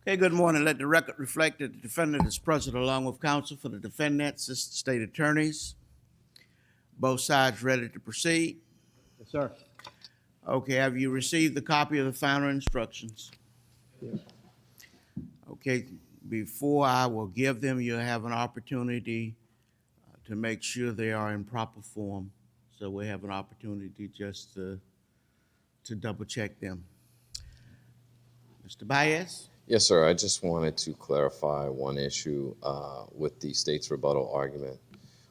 Okay, good morning. Let the record reflect that the defendant is present along with counsel for the defendants, assistant state attorneys. Both sides ready to proceed? Yes, sir. Okay, have you received the copy of the final instructions? Yes. Okay, before I will give them, you'll have an opportunity to make sure they are in proper form. So we have an opportunity just to double check them. Mr. Baez? Yes, sir. I just wanted to clarify one issue with the state's rebuttal argument.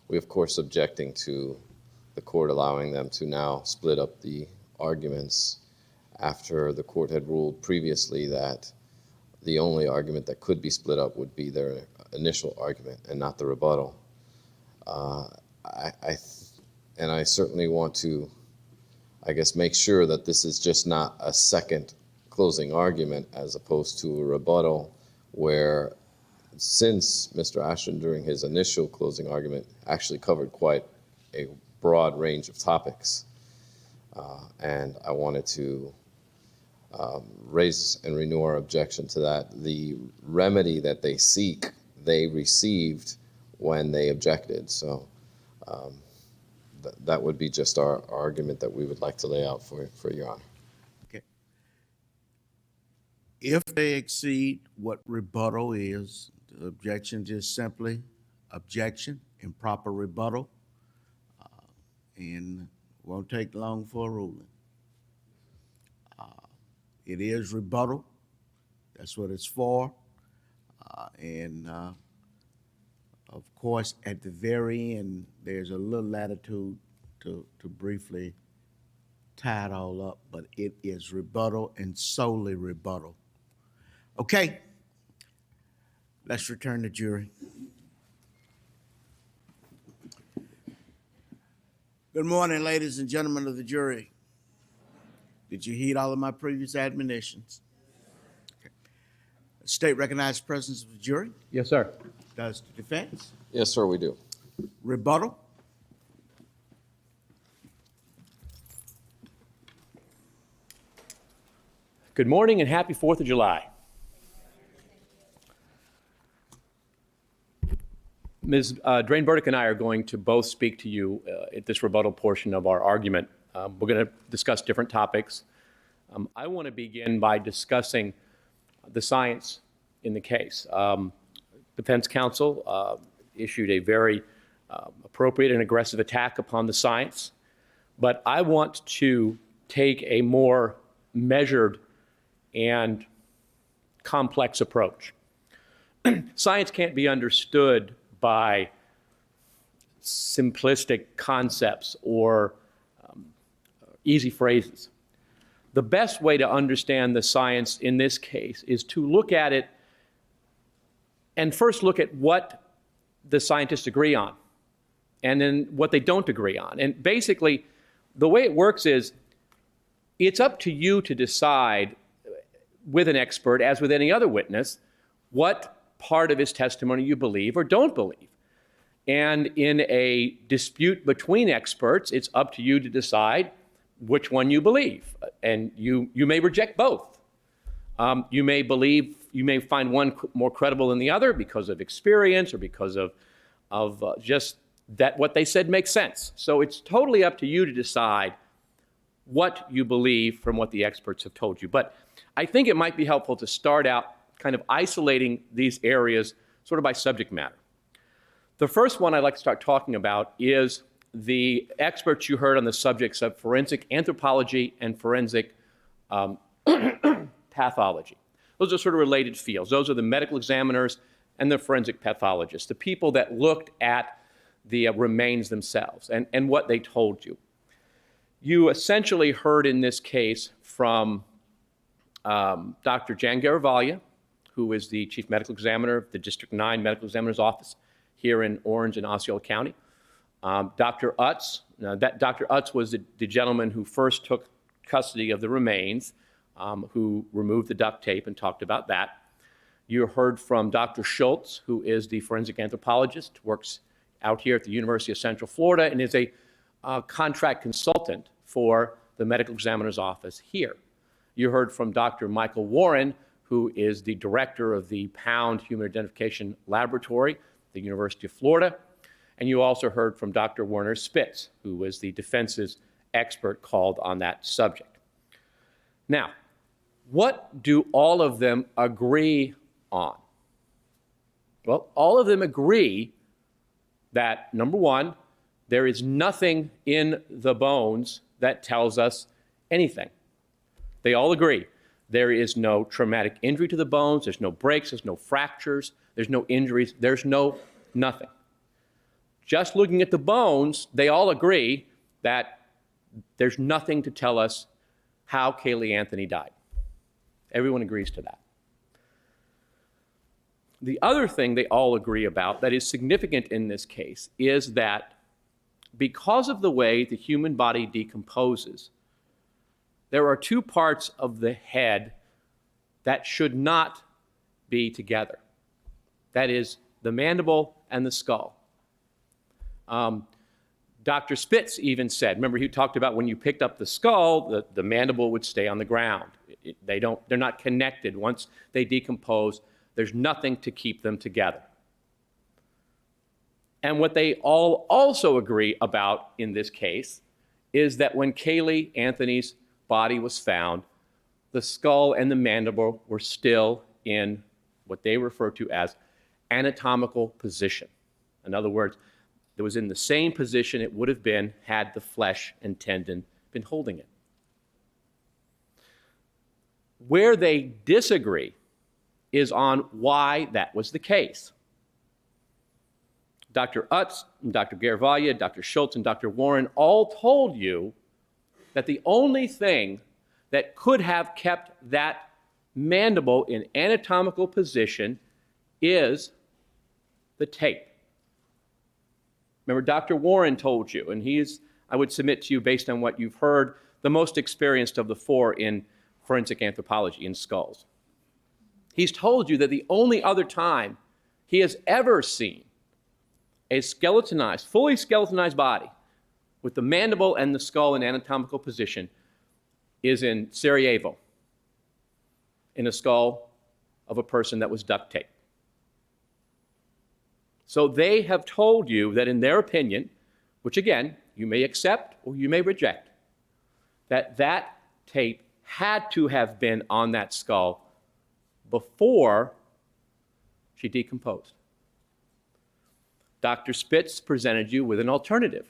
We, of course, objecting to the court allowing them to now split up the arguments after the court had ruled previously that the only argument that could be split up would be their initial argument and not the rebuttal. And I certainly want to, I guess, make sure that this is just not a second closing argument as opposed to a rebuttal where, since Mr. Ashton during his initial closing argument actually covered quite a broad range of topics, and I wanted to raise and renew our objection to that. The remedy that they seek, they received when they objected. So that would be just our argument that we would like to lay out for Your Honor. Okay. If they exceed what rebuttal is, the objection just simply objection, improper rebuttal, and won't take long for a ruling. It is rebuttal. That's what it's for. Of course, at the very end, there's a little latitude to briefly tie it all up, but it is rebuttal and solely rebuttal. Okay, let's return to jury. Good morning, ladies and gentlemen of the jury. Did you heed all of my previous admonitions? Okay. State recognized presence of the jury. Yes, sir. Does the defense? Yes, sir, we do. Rebuttal. Good morning and happy 4th of July. Ms. Drain Burdick and I are going to both speak to you at this rebuttal portion of our argument. We're going to discuss different topics. I want to begin by discussing the science in the case. Defense counsel issued a very appropriate and aggressive attack upon the science, but I want to take a more measured and complex approach. Science can't be understood by simplistic concepts or easy phrases. The best way to understand the science in this case is to look at it and first look at what the scientists agree on and then what they don't agree on. And basically, the way it works is it's up to you to decide with an expert, as with any other witness, what part of his testimony you believe or don't believe. And in a dispute between experts, it's up to you to decide which one you believe. And you may reject both. You may find one more credible than the other because of experience or because of just that what they said makes sense. So it's totally up to you to decide what you believe from what the experts have told you. But I think it might be helpful to start out kind of isolating these areas sort of by subject matter. The first one I'd like to start talking about is the experts you heard on the subjects of forensic anthropology and forensic pathology. Those are sort of related fields. Those are the medical examiners and the forensic pathologists, the people that looked at the remains themselves and what they told you. You essentially heard in this case from Dr. Jan Garavaglia, who is the chief medical examiner of the District 9 Medical Examiner's Office here in Orange and Osceola County. Dr. Utz, Dr. Utz was the gentleman who first took custody of the remains, who removed the duct tape and talked about that. You heard from Dr. Schultz, who is the forensic anthropologist, works out here at the University of Central Florida and is a contract consultant for the medical examiner's office here. You heard from Dr. Michael Warren, who is the director of the Pound Human Identification Laboratory at the University of Florida. And you also heard from Dr. Werner Spitz, who was the defense's expert called on that subject. Now, what do all of them agree on? Well, all of them agree that, number one, there is nothing in the bones that tells us anything. They all agree. There is no traumatic injury to the bones, there's no breaks, there's no fractures, there's no injuries, there's no nothing. Just looking at the bones, they all agree that there's nothing to tell us how Caylee Anthony died. Everyone agrees to that. The other thing they all agree about that is significant in this case is that because of the way the human body decomposes, there are two parts of the head that should not be together. That is the mandible and the skull. Dr. Spitz even said, remember he talked about when you picked up the skull, the mandible would stay on the ground. They're not connected. Once they decompose, there's nothing to keep them together. And what they all also agree about in this case is that when Caylee Anthony's body was found, the skull and the mandible were still in what they refer to as anatomical position. In other words, it was in the same position it would have been had the flesh and tendon been holding it. Where they disagree is on why that was the case. Dr. Utz, Dr. Garavaglia, Dr. Schultz, and Dr. Warren all told you that the only thing that could have kept that mandible in anatomical position is the tape. Remember, Dr. Warren told you, and he's, I would submit to you based on what you've heard, the most experienced of the four in forensic anthropology in skulls. He's told you that the only other time he has ever seen a skeletonized, fully skeletonized body with the mandible and the skull in anatomical position is in Sarajevo, in a skull of a person that was duct taped. So they have told you that in their opinion, which again, you may accept or you may reject, that that tape had to have been on that skull before she decomposed. Dr. Spitz presented you with an alternative.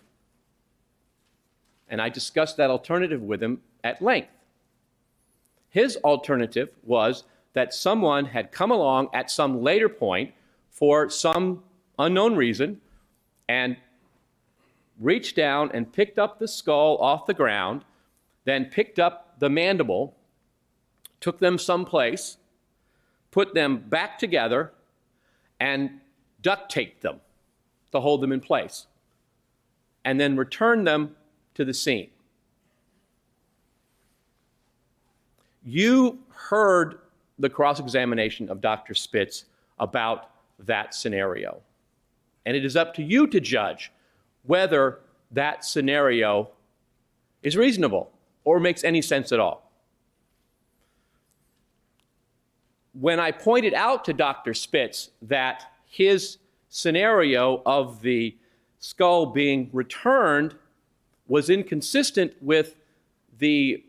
And I discussed that alternative with him at length. His alternative was that someone had come along at some later point for some unknown reason and reached down and picked up the skull off the ground, then picked up the mandible, took them someplace, put them back together, and duct taped them to hold them in place, and then returned them to the scene. You heard the cross-examination of Dr. Spitz about that scenario. And it is up to you to judge whether that scenario is reasonable or makes any sense at all. When I pointed out to Dr. Spitz that his scenario of the skull being returned was inconsistent with the,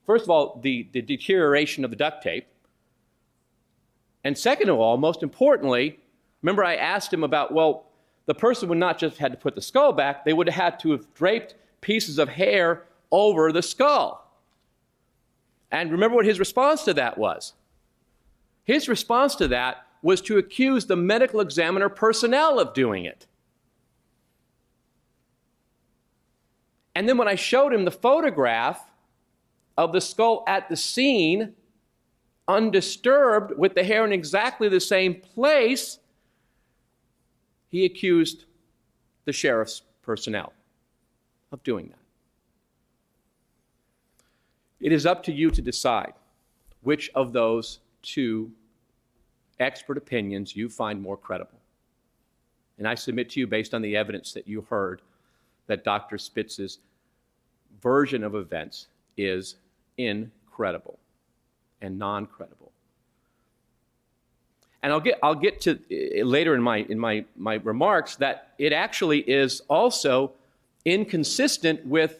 first of all, the deterioration of the duct tape. And second of all, most importantly, remember I asked him about, well, the person would not just had to put the skull back, they would have had to have draped pieces of hair over the skull. And remember what his response to that was? His response to that was to accuse the medical examiner personnel of doing it. And then when I showed him the photograph of the skull at the scene, undisturbed, with the hair in exactly the same place, he accused the sheriff's personnel of doing that. It is up to you to decide which of those two expert opinions you find more credible. And I submit to you, based on the evidence that you heard, that Dr. Spitz's version of events is incredible and non-credible. And I'll get to later in my remarks that it actually is also inconsistent with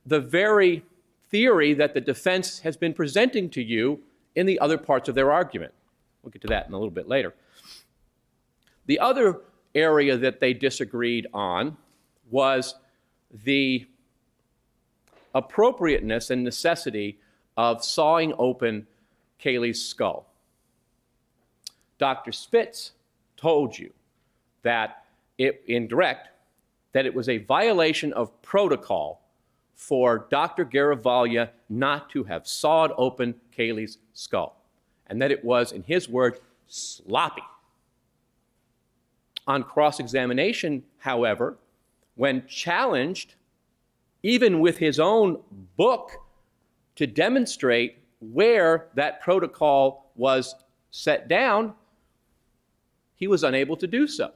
the very theory that the defense has been presenting to you in the other parts of their argument. We'll get to that in a little bit later. The other area that they disagreed on was the appropriateness and necessity of sawing open Caylee's skull. Dr. Spitz told you that that it was a violation of protocol for Dr. Garavaglia not to have sawed open Caylee's skull, and that it was, in his words, sloppy. On cross-examination, however, when challenged, even with his own book, to demonstrate where that protocol was set down, he was unable to do so.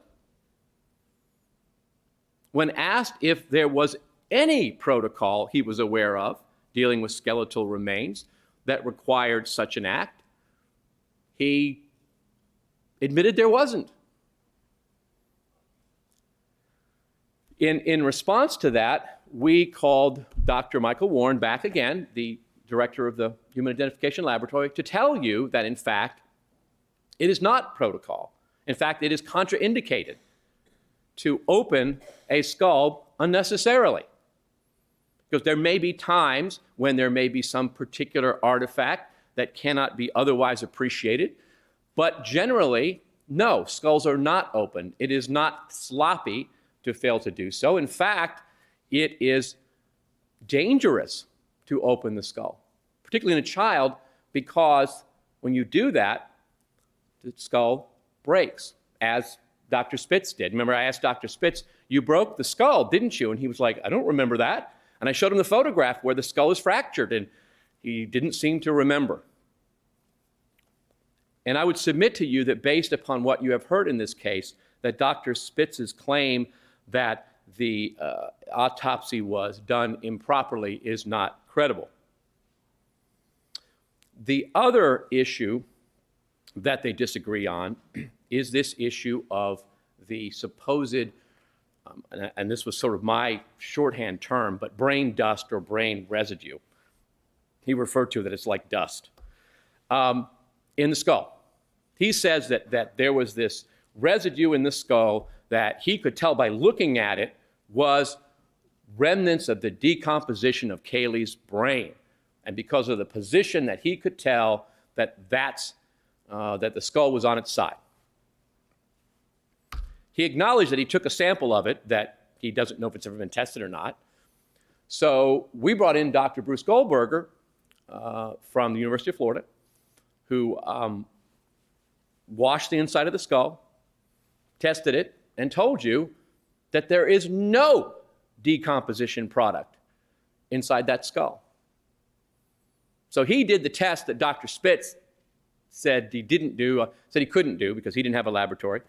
When asked if there was any protocol he was aware of dealing with skeletal remains that required such an act, he admitted there wasn't. In response to that, we called Dr. Michael Warren back again, the director of the Human Identification Laboratory, to tell you that, in fact, it is not protocol. In fact, it is contraindicated to open a skull unnecessarily. Because there may be times when there may be some particular artifact that cannot be otherwise appreciated, but generally, no, skulls are not open. It is not sloppy to fail to do so. In fact, it is dangerous to open the skull, particularly in a child, because when you do that, the skull breaks, as Dr. Spitz did. Remember, I asked Dr. Spitz, you broke the skull, didn't you? And he was like, I don't remember that. And I showed him the photograph where the skull is fractured, and he didn't seem to remember. And I would submit to you that based upon what you have heard in this case, that Dr. Spitz's claim that the autopsy was done improperly is not credible. The other issue that they disagree on is this issue of the supposed, and this was sort of my shorthand term, but brain dust or brain residue. He referred to that it's like dust in the skull. He says that there was this residue in the skull that he could tell by looking at it was remnants of the decomposition of Caylee's brain. And because of the position that he could tell that the skull was on its side. He acknowledged that he took a sample of it, that he doesn't know if it's ever been tested or not. So we brought in Dr. Bruce Goldberger from the University of Florida, who washed the inside of the skull, tested it, and told you that there is no decomposition product inside that skull. So he did the test that Dr. Spitz said he didn't do, said he couldn't do because he didn't have a laboratory.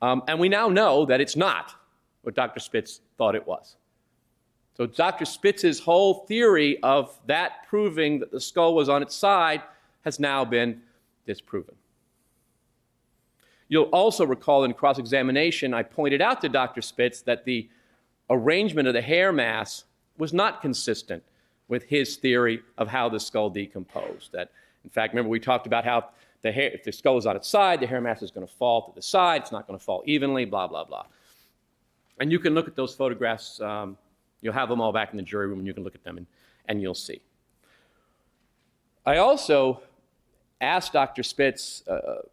And we now know that it's not what Dr. Spitz thought it was. So Dr. Spitz's whole theory of that proving that the skull was on its side has now been disproven. You'll also recall in cross-examination, I pointed out to Dr. Spitz that the arrangement of the hair mass was not consistent with his theory of how the skull decomposed. That, in fact, remember we talked about how the hair, if the skull is on its side, the hair mass is going to fall to the side. It's not going to fall evenly, blah, blah, blah. And you can look at those photographs. You'll have them all back in the jury room, and you can look at them, and you'll see. I also asked Dr. Spitz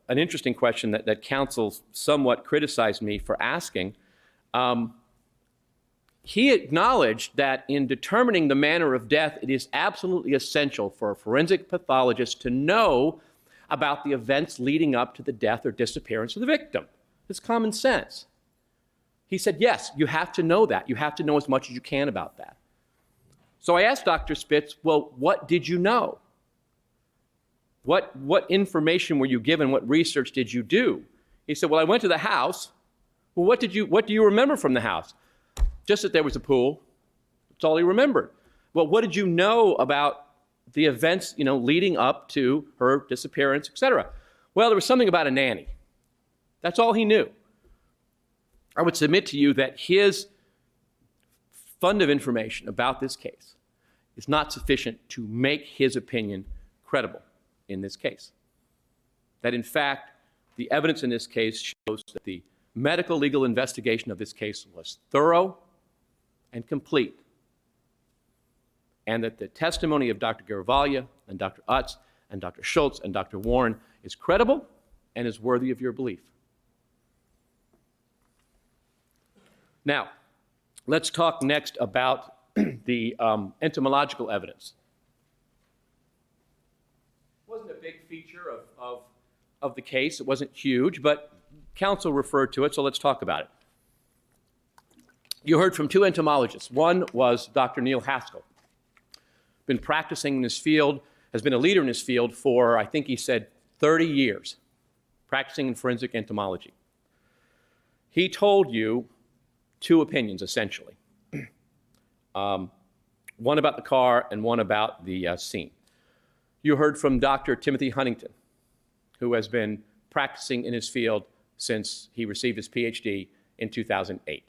an interesting question that counsel somewhat criticized me for asking. He acknowledged that in determining the manner of death, it is absolutely essential for a forensic pathologist to know about the events leading up to the death or disappearance of the victim. It's common sense. He said, yes, you have to know that. You have to know as much as you can about that. So I asked Dr. Spitz, well, what did you know? What information were you given? What research did you do? He said, well, I went to the house. Well, what do you remember from the house? Just that there was a pool. That's all he remembered. Well, what did you know about the events, leading up to her disappearance, etc.? Well, there was something about a nanny. That's all he knew. I would submit to you that his fund of information about this case is not sufficient to make his opinion credible in this case. That in fact, the evidence in this case shows that the medical legal investigation of this case was thorough and complete, and that the testimony of Dr. Garavaglia and Dr. Utz and Dr. Schultz and Dr. Warren is credible and is worthy of your belief. Now, let's talk next about the entomological evidence. It wasn't a big feature of the case. It wasn't huge, but counsel referred to it, so let's talk about it. You heard from two entomologists. One was Dr. Neil Haskell. Been practicing in this field, has been a leader in this field for, I think he said, 30 years, practicing in forensic entomology. He told you two opinions, essentially. One about the car and one about the scene. You heard from Dr. Timothy Huntington, who has been practicing in his field since he received his PhD in 2008.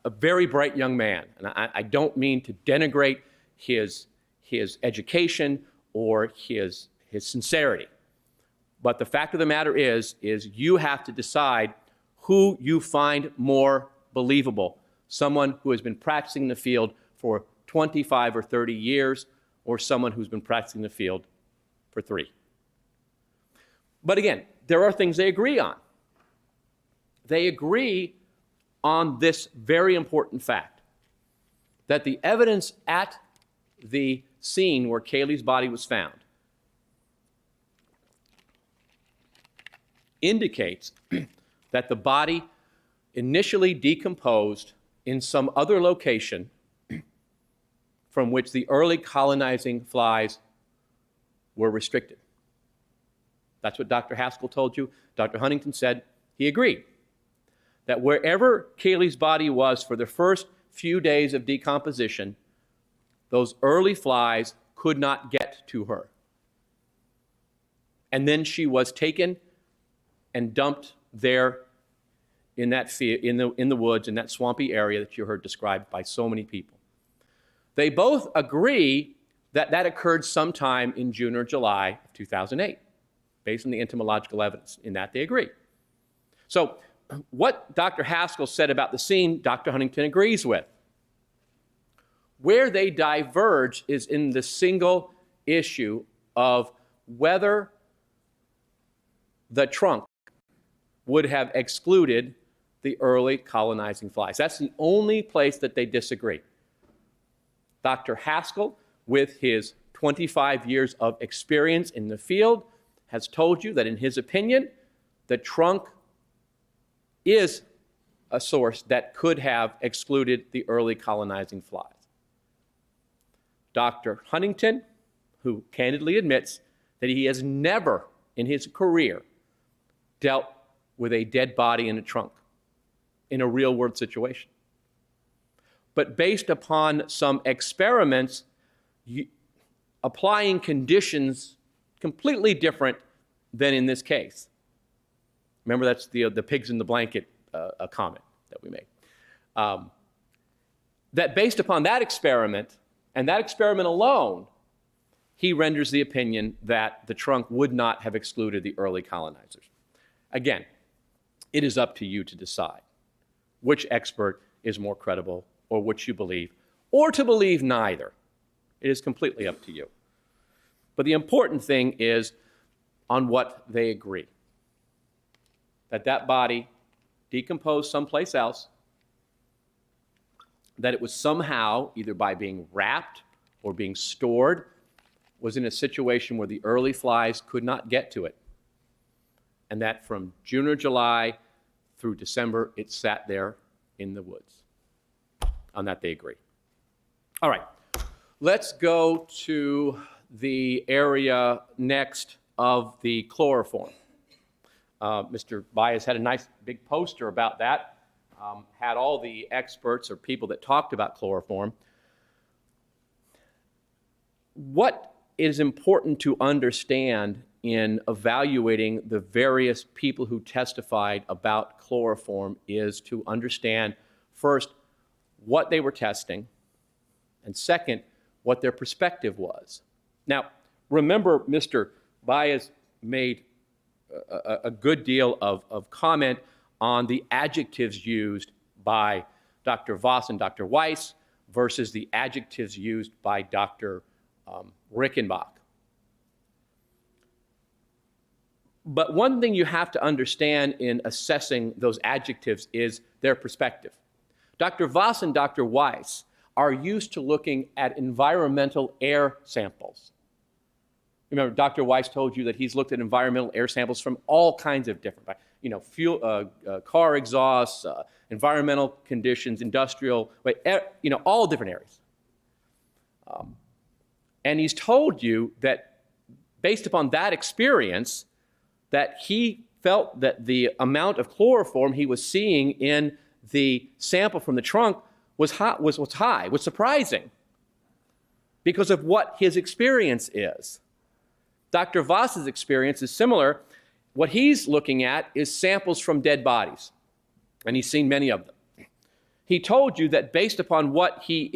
A very bright young man, and I don't mean to denigrate his education or his sincerity, but the fact of the matter is you have to decide who you find more believable, someone who has been practicing in the field for 25 or 30 years, or someone who's been practicing in the field for 3. But again, there are things they agree on. They agree on this very important fact, that the evidence at the scene where Caylee's body was found indicates that the body initially decomposed in some other location from which the early colonizing flies were restricted. That's what Dr. Haskell told you. Dr. Huntington said he agreed that wherever Caylee's body was for the first few days of decomposition, those early flies could not get to her. And then she was taken and dumped there in that in the woods, in that swampy area that you heard described by so many people. They both agree that that occurred sometime in June or July of 2008, based on the entomological evidence. In that, they agree. So what Dr. Haskell said about the scene, Dr. Huntington agrees with. Where they diverge is in the single issue of whether the trunk would have excluded the early colonizing flies. That's the only place that they disagree. Dr. Haskell, with his 25 years of experience in the field, has told you that in his opinion, the trunk is a source that could have excluded the early colonizing flies. Dr. Huntington, who candidly admits that he has never in his career dealt with a dead body in a trunk in a real-world situation. But based upon some experiments, applying conditions completely different than in this case. Remember, that's the pigs in the blanket comment that we made. That based upon that experiment, and that experiment alone, he renders the opinion that the trunk would not have excluded the early colonizers. Again, it is up to you to decide which expert is more credible, or which you believe, or to believe neither. It is completely up to you. But the important thing is on what they agree. That body decomposed someplace else, that it was somehow, either by being wrapped or being stored, was in a situation where the early flies could not get to it. And that from June or July through December, it sat there in the woods. On that, they agree. All right, let's go to the area next of the chloroform. Mr. Baez had a nice big poster about that, had all the experts or people that talked about chloroform. What is important to understand in evaluating the various people who testified about chloroform is to understand, first, what they were testing, and second, what their perspective was. Now, remember, Mr. Baez made a good deal of comment on the adjectives used by Dr. Voss and Dr. Weiss versus the adjectives used by Dr. Rickenbach. But one thing you have to understand in assessing those adjectives is their perspective. Dr. Voss and Dr. Weiss are used to looking at environmental air samples. Remember, Dr. Weiss told you that he's looked at environmental air samples from all kinds of different, fuel, car exhausts, environmental conditions, industrial, all different areas. And he's told you that based upon that experience, that he felt that the amount of chloroform he was seeing in the sample from the trunk was high, was surprising, because of what his experience is. Dr. Voss's experience is similar. What he's looking at is samples from dead bodies, and he's seen many of them. He told you that based upon what he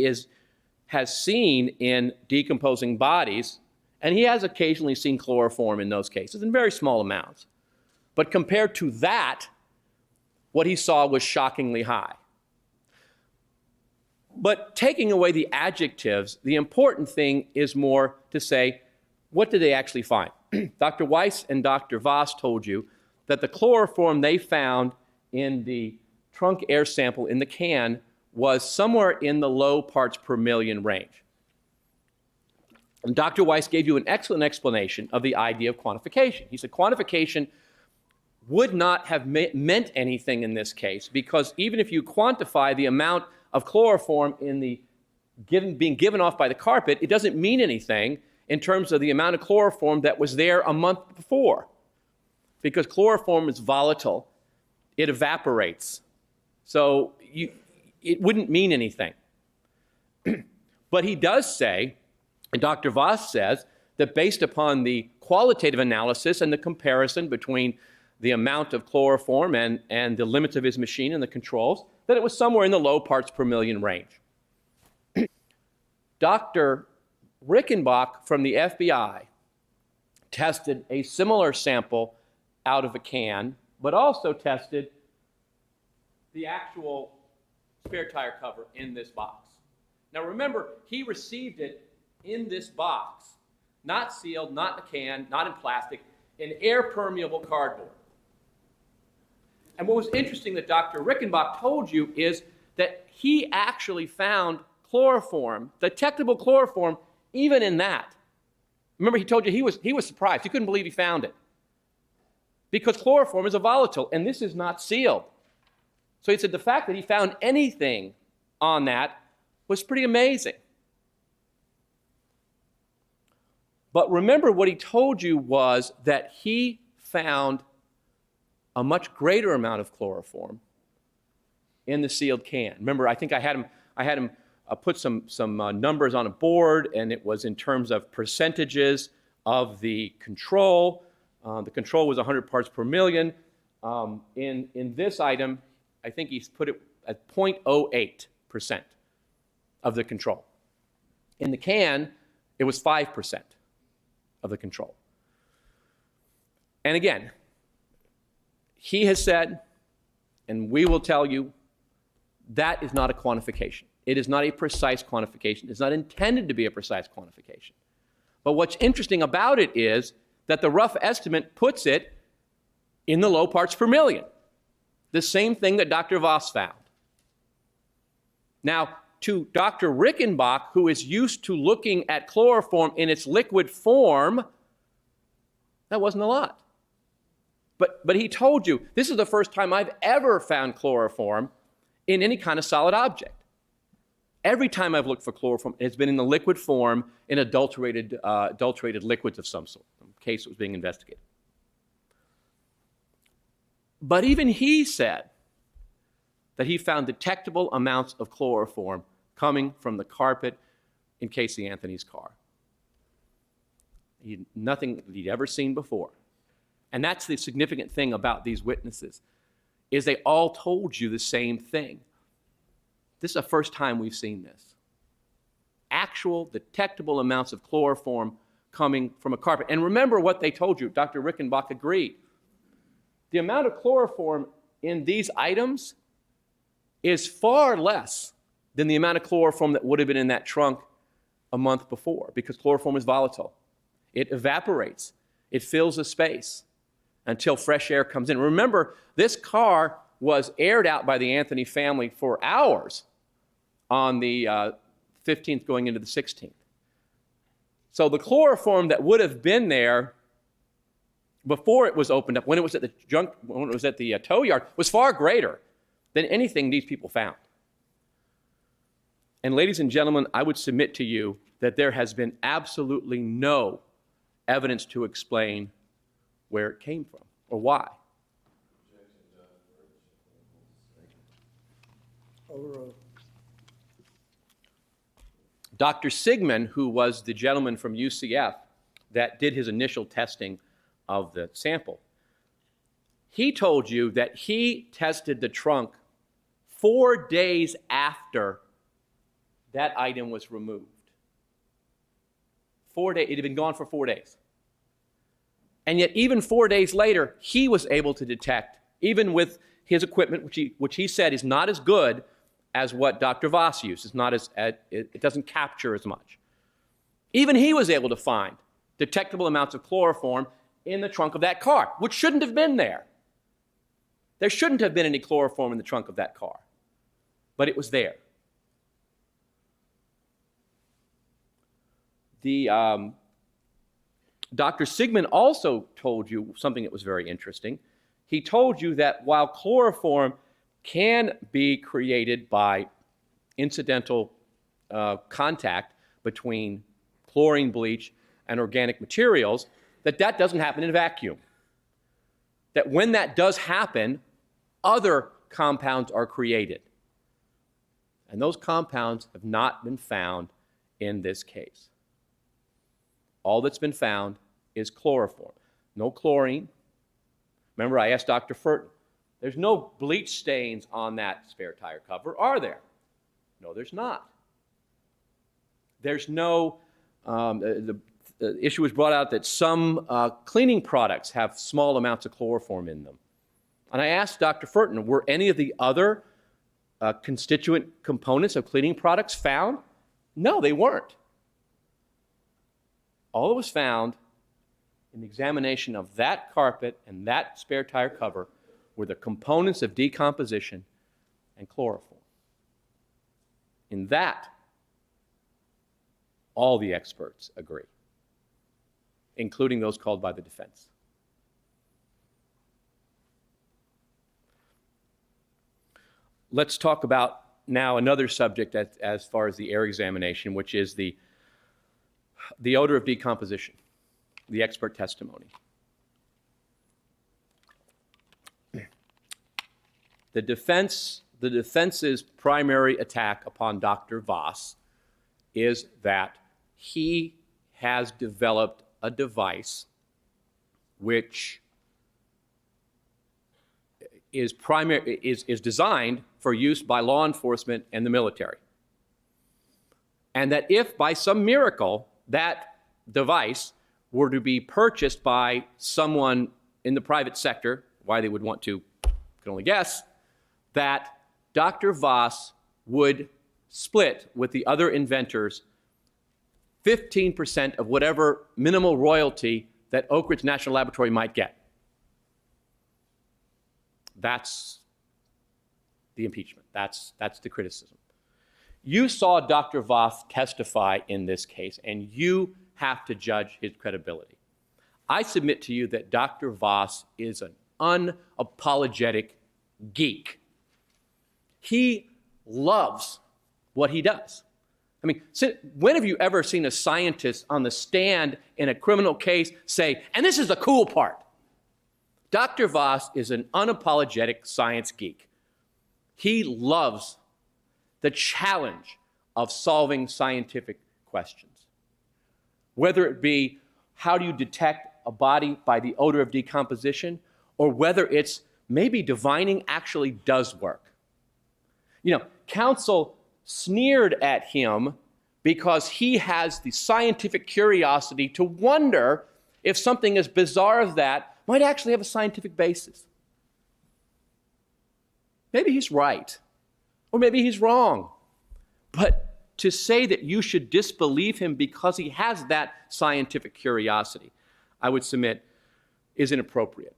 has seen in decomposing bodies, and he has occasionally seen chloroform in those cases in very small amounts, but compared to that, what he saw was shockingly high. But taking away the adjectives, the important thing is more to say, what did they actually find? Dr. Weiss and Dr. Voss told you that the chloroform they found in the trunk air sample in the can was somewhere in the low parts per million range. And Dr. Weiss gave you an excellent explanation of the idea of quantification. He said quantification would not have meant anything in this case, because even if you quantify the amount of chloroform in the being given off by the carpet, it doesn't mean anything in terms of the amount of chloroform that was there a month before, because chloroform is volatile. It evaporates. So it wouldn't mean anything. But he does say, and Dr. Voss says, that based upon the qualitative analysis and the comparison between the amount of chloroform and the limits of his machine and the controls, that it was somewhere in the low parts per million range. Dr. Rickenbach from the FBI tested a similar sample out of a can, but also tested the actual spare tire cover in this box. Now remember, he received it in this box, not sealed, not in a can, not in plastic, in air-permeable cardboard. And what was interesting that Dr. Rickenbach told you is that he actually found chloroform, detectable chloroform, even in that. Remember, he told you he was surprised. He couldn't believe he found it, because chloroform is a volatile, and this is not sealed. So he said the fact that he found anything on that was pretty amazing. But remember, what he told you was that he found a much greater amount of chloroform in the sealed can. Remember, I think I had him put some numbers on a board, and it was in terms of percentages of the control. The control was 100 parts per million. In this item, I think he's put it at 0.08% of the control. In the can, it was 5% of the control. And again, he has said, and we will tell you, that is not a quantification. It is not a precise quantification. It's not intended to be a precise quantification. But what's interesting about it is that the rough estimate puts it in the low parts per million. The same thing that Dr. Voss found. Now, to Dr. Rickenbach, who is used to looking at chloroform in its liquid form, that wasn't a lot. But he told you, this is the first time I've ever found chloroform in any kind of solid object. Every time I've looked for chloroform, it's been in the liquid form in adulterated liquids of some sort. In case it was being investigated. But even he said that he found detectable amounts of chloroform coming from the carpet in Caylee Anthony's car. nothing he'd ever seen before. And that's the significant thing about these witnesses, is they all told you the same thing. This is the first time we've seen this. Actual detectable amounts of chloroform coming from a carpet. And remember what they told you. Dr. Rickenbach agreed. The amount of chloroform in these items is far less than the amount of chloroform that would have been in that trunk a month before, because chloroform is volatile. It evaporates. It fills the space until fresh air comes in. Remember, this car was aired out by the Anthony family for hours on the 15th going into the 16th. So the chloroform that would have been there before it was opened up, when it was at the tow yard, was far greater than anything these people found. And ladies and gentlemen, I would submit to you that there has been absolutely no evidence to explain where it came from or why. Dr. Sigmund, who was the gentleman from UCF that did his initial testing of the sample, he told you that he tested the trunk 4 days after that item was removed. 4 days, it had been gone for 4 days. And yet even 4 days later, he was able to detect, even with his equipment, which he said is not as good as what Dr. Voss used. It's not it doesn't capture as much. Even he was able to find detectable amounts of chloroform in the trunk of that car, which shouldn't have been there. There shouldn't have been any chloroform in the trunk of that car, but it was there. Dr. Sigmund also told you something that was very interesting. He told you that while chloroform can be created by incidental contact between chlorine bleach and organic materials, that doesn't happen in a vacuum. That when that does happen, other compounds are created. And those compounds have not been found in this case. All that's been found is chloroform. No chlorine. Remember, I asked Dr. Further, there's no bleach stains on that spare tire cover, are there? No, there's not. There's no, the issue was brought out that some cleaning products have small amounts of chloroform in them. And I asked Dr. Furton, were any of the other constituent components of cleaning products found? No, they weren't. All that was found in the examination of that carpet and that spare tire cover were the components of decomposition and chloroform. In that, all the experts agree, including those called by the defense. Let's talk about now another subject as far as the air examination, which is the odor of decomposition, the expert testimony. The defense's primary attack upon Dr. Voss is that he has developed a device which is designed for use by law enforcement and the military. And that if by some miracle that device were to be purchased by someone in the private sector, why they would want to, can only guess, that Dr. Voss would split with the other inventors 15% of whatever minimal royalty that Oak Ridge National Laboratory might get. That's the impeachment. That's the criticism. You saw Dr. Voss testify in this case, and you have to judge his credibility. I submit to you that Dr. Voss is an unapologetic geek. He loves what he does. I mean, when have you ever seen a scientist on the stand in a criminal case say, and this is the cool part? Dr. Voss is an unapologetic science geek. He loves the challenge of solving scientific questions. Whether it be how do you detect a body by the odor of decomposition, or whether it's maybe divining actually does work. Counsel sneered at him because he has the scientific curiosity to wonder if something as bizarre as that might actually have a scientific basis. Maybe he's right, or maybe he's wrong. But to say that you should disbelieve him because he has that scientific curiosity, I would submit, is inappropriate.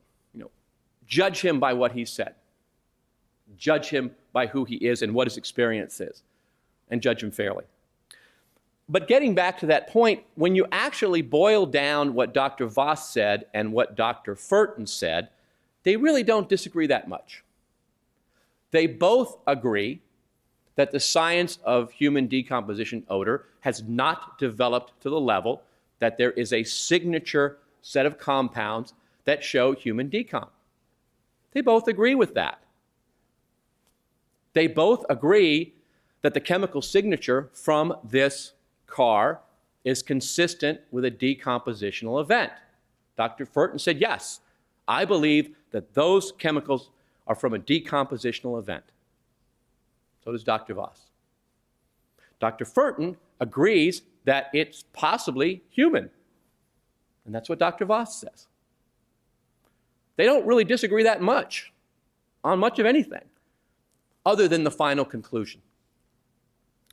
Judge him by what he said. Judge him by who he is and what his experience is, and judge him fairly. But getting back to that point, when you actually boil down what Dr. Voss said and what Dr. Furton said, they really don't disagree that much. They both agree that the science of human decomposition odor has not developed to the level that there is a signature set of compounds that show human decomp. They both agree with that. They both agree that the chemical signature from this car is consistent with a decompositional event. Dr. Furton said, yes, I believe that those chemicals are from a decompositional event. So does Dr. Voss. Dr. Furton agrees that it's possibly human. And that's what Dr. Voss says. They don't really disagree that much on much of anything other than the final conclusion.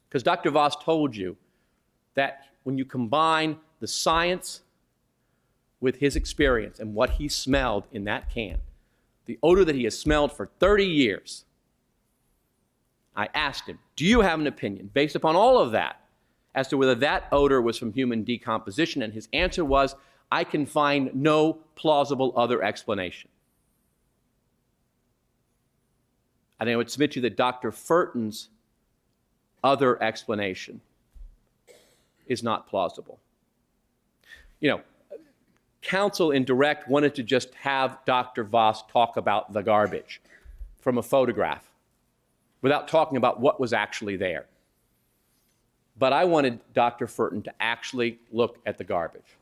Because Dr. Voss told you that when you combine the science with his experience and what he smelled in that can, the odor that he has smelled for 30 years, I asked him, do you have an opinion based upon all of that as to whether that odor was from human decomposition? And his answer was, I can find no plausible other explanation. And I would submit to you that Dr. Furton's other explanation is not plausible. Counsel in direct wanted to just have Dr. Voss talk about the garbage from a photograph without talking about what was actually there. But I wanted Dr. Furton to actually look at the garbage.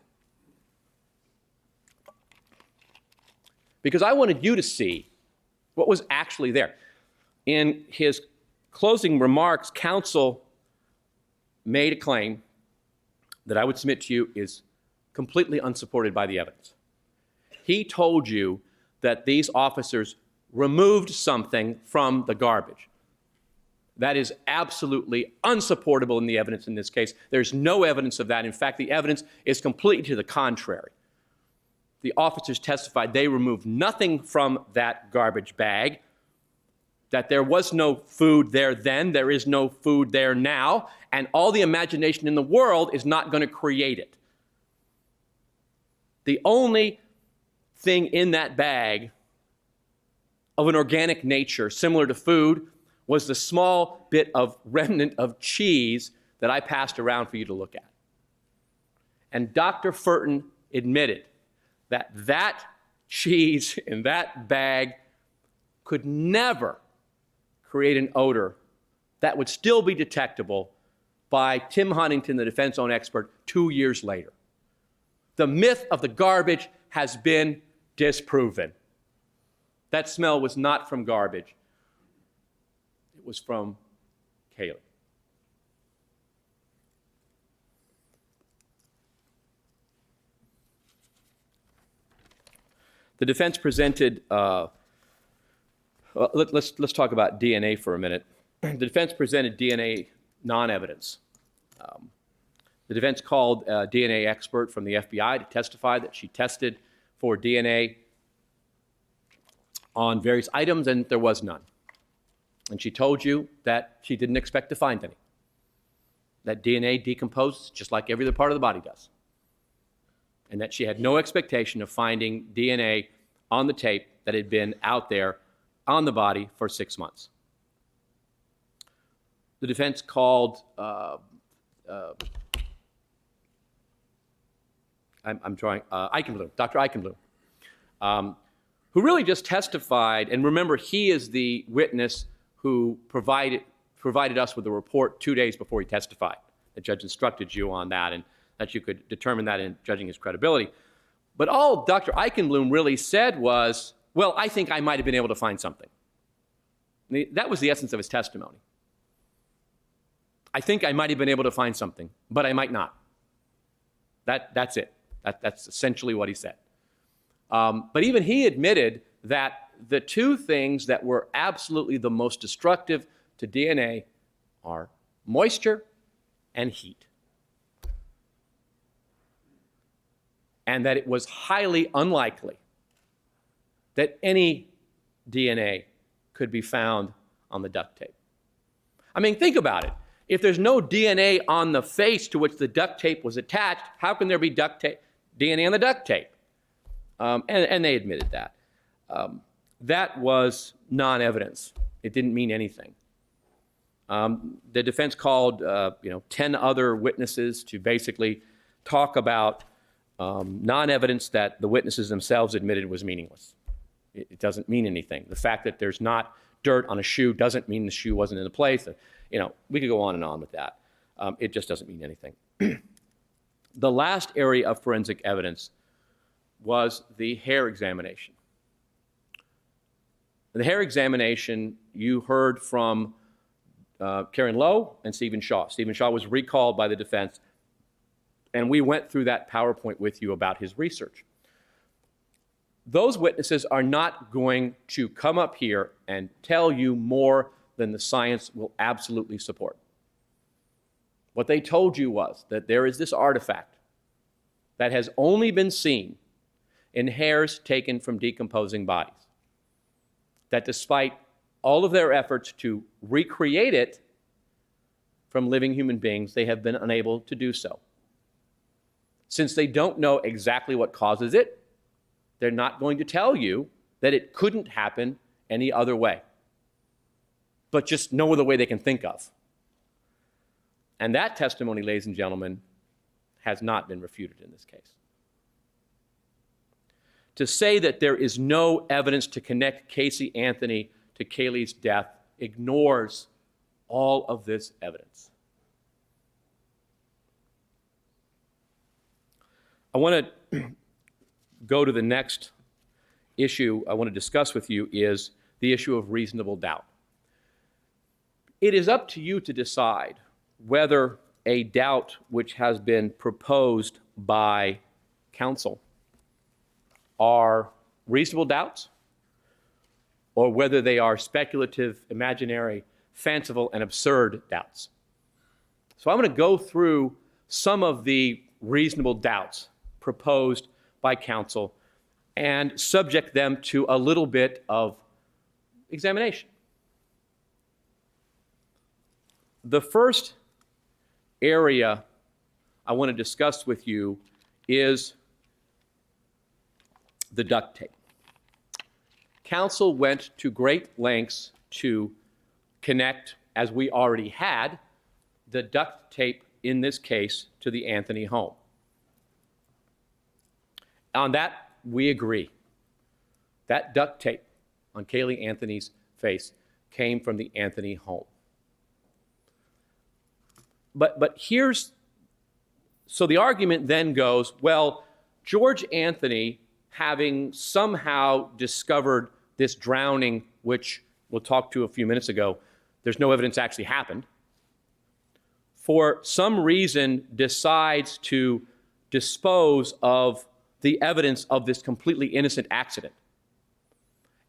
Because I wanted you to see what was actually there. In his closing remarks, counsel made a claim that I would submit to you is completely unsupported by the evidence. He told you that these officers removed something from the garbage. That is absolutely unsupportable in the evidence in this case. There's no evidence of that. In fact, the evidence is completely to the contrary. The officers testified they removed nothing from that garbage bag, that there was no food there then, there is no food there now, and all the imagination in the world is not going to create it. The only thing in that bag of an organic nature, similar to food, was the small bit of remnant of cheese that I passed around for you to look at. And Dr. Furton admitted that that cheese in that bag could never create an odor that would still be detectable by Tim Huntington, the defense own expert, 2 years later. The myth of the garbage has been disproven. That smell was not from garbage. It was from Caylee. The defense presented, let's talk about DNA for a minute. The defense presented DNA non-evidence. The defense called a DNA expert from the FBI to testify that she tested for DNA on various items and there was none. And she told you that she didn't expect to find any. That DNA decomposes just like every other part of the body does. And that she had no expectation of finding DNA on the tape that had been out there on the body for 6 months. The defense called Eichenblum, Dr. Eichenblum, who really just testified, and remember, he is the witness who provided us with a report 2 days before he testified. The judge instructed you on that, and that you could determine that in judging his credibility. But all Dr. Eichenblum really said was, well, I think I might have been able to find something. That was the essence of his testimony. I think I might have been able to find something, but I might not. That's it. That's essentially what he said. But even he admitted that the two things that were absolutely the most destructive to DNA are moisture and heat. And that it was highly unlikely that any DNA could be found on the duct tape. I mean, think about it. If there's no DNA on the face to which the duct tape was attached, how can there be DNA on the duct tape? And they admitted that. That was non-evidence. It didn't mean anything. The defense called 10 other witnesses to basically talk about non-evidence that the witnesses themselves admitted was meaningless. It doesn't mean anything. The fact that there's not dirt on a shoe doesn't mean the shoe wasn't in the place. We could go on and on with that. It just doesn't mean anything. The last area of forensic evidence was the hair examination. The hair examination, you heard from Karen Lowe and Stephen Shaw. Stephen Shaw was recalled by the defense, and we went through that PowerPoint with you about his research. Those witnesses are not going to come up here and tell you more than the science will absolutely support. What they told you was that there is this artifact that has only been seen in hairs taken from decomposing bodies, that despite all of their efforts to recreate it from living human beings, they have been unable to do so. Since they don't know exactly what causes it, they're not going to tell you that it couldn't happen any other way, but just no other way they can think of. And that testimony, ladies and gentlemen, has not been refuted in this case. To say that there is no evidence to connect Casey Anthony to Caylee's death ignores all of this evidence. I want to go to the next issue I want to discuss with you is the issue of reasonable doubt. It is up to you to decide whether a doubt which has been proposed by counsel are reasonable doubts or whether they are speculative, imaginary, fanciful, and absurd doubts. So I'm going to go through some of the reasonable doubts proposed by counsel and subject them to a little bit of examination. The first area I want to discuss with you is the duct tape. Counsel went to great lengths to connect, as we already had, the duct tape in this case to the Anthony home. On that, we agree. That duct tape on Caylee Anthony's face came from the Anthony home. But so the argument then goes, well, George Anthony, having somehow discovered this drowning, which we'll talk to a few minutes ago, there's no evidence actually happened, for some reason decides to dispose of the evidence of this completely innocent accident.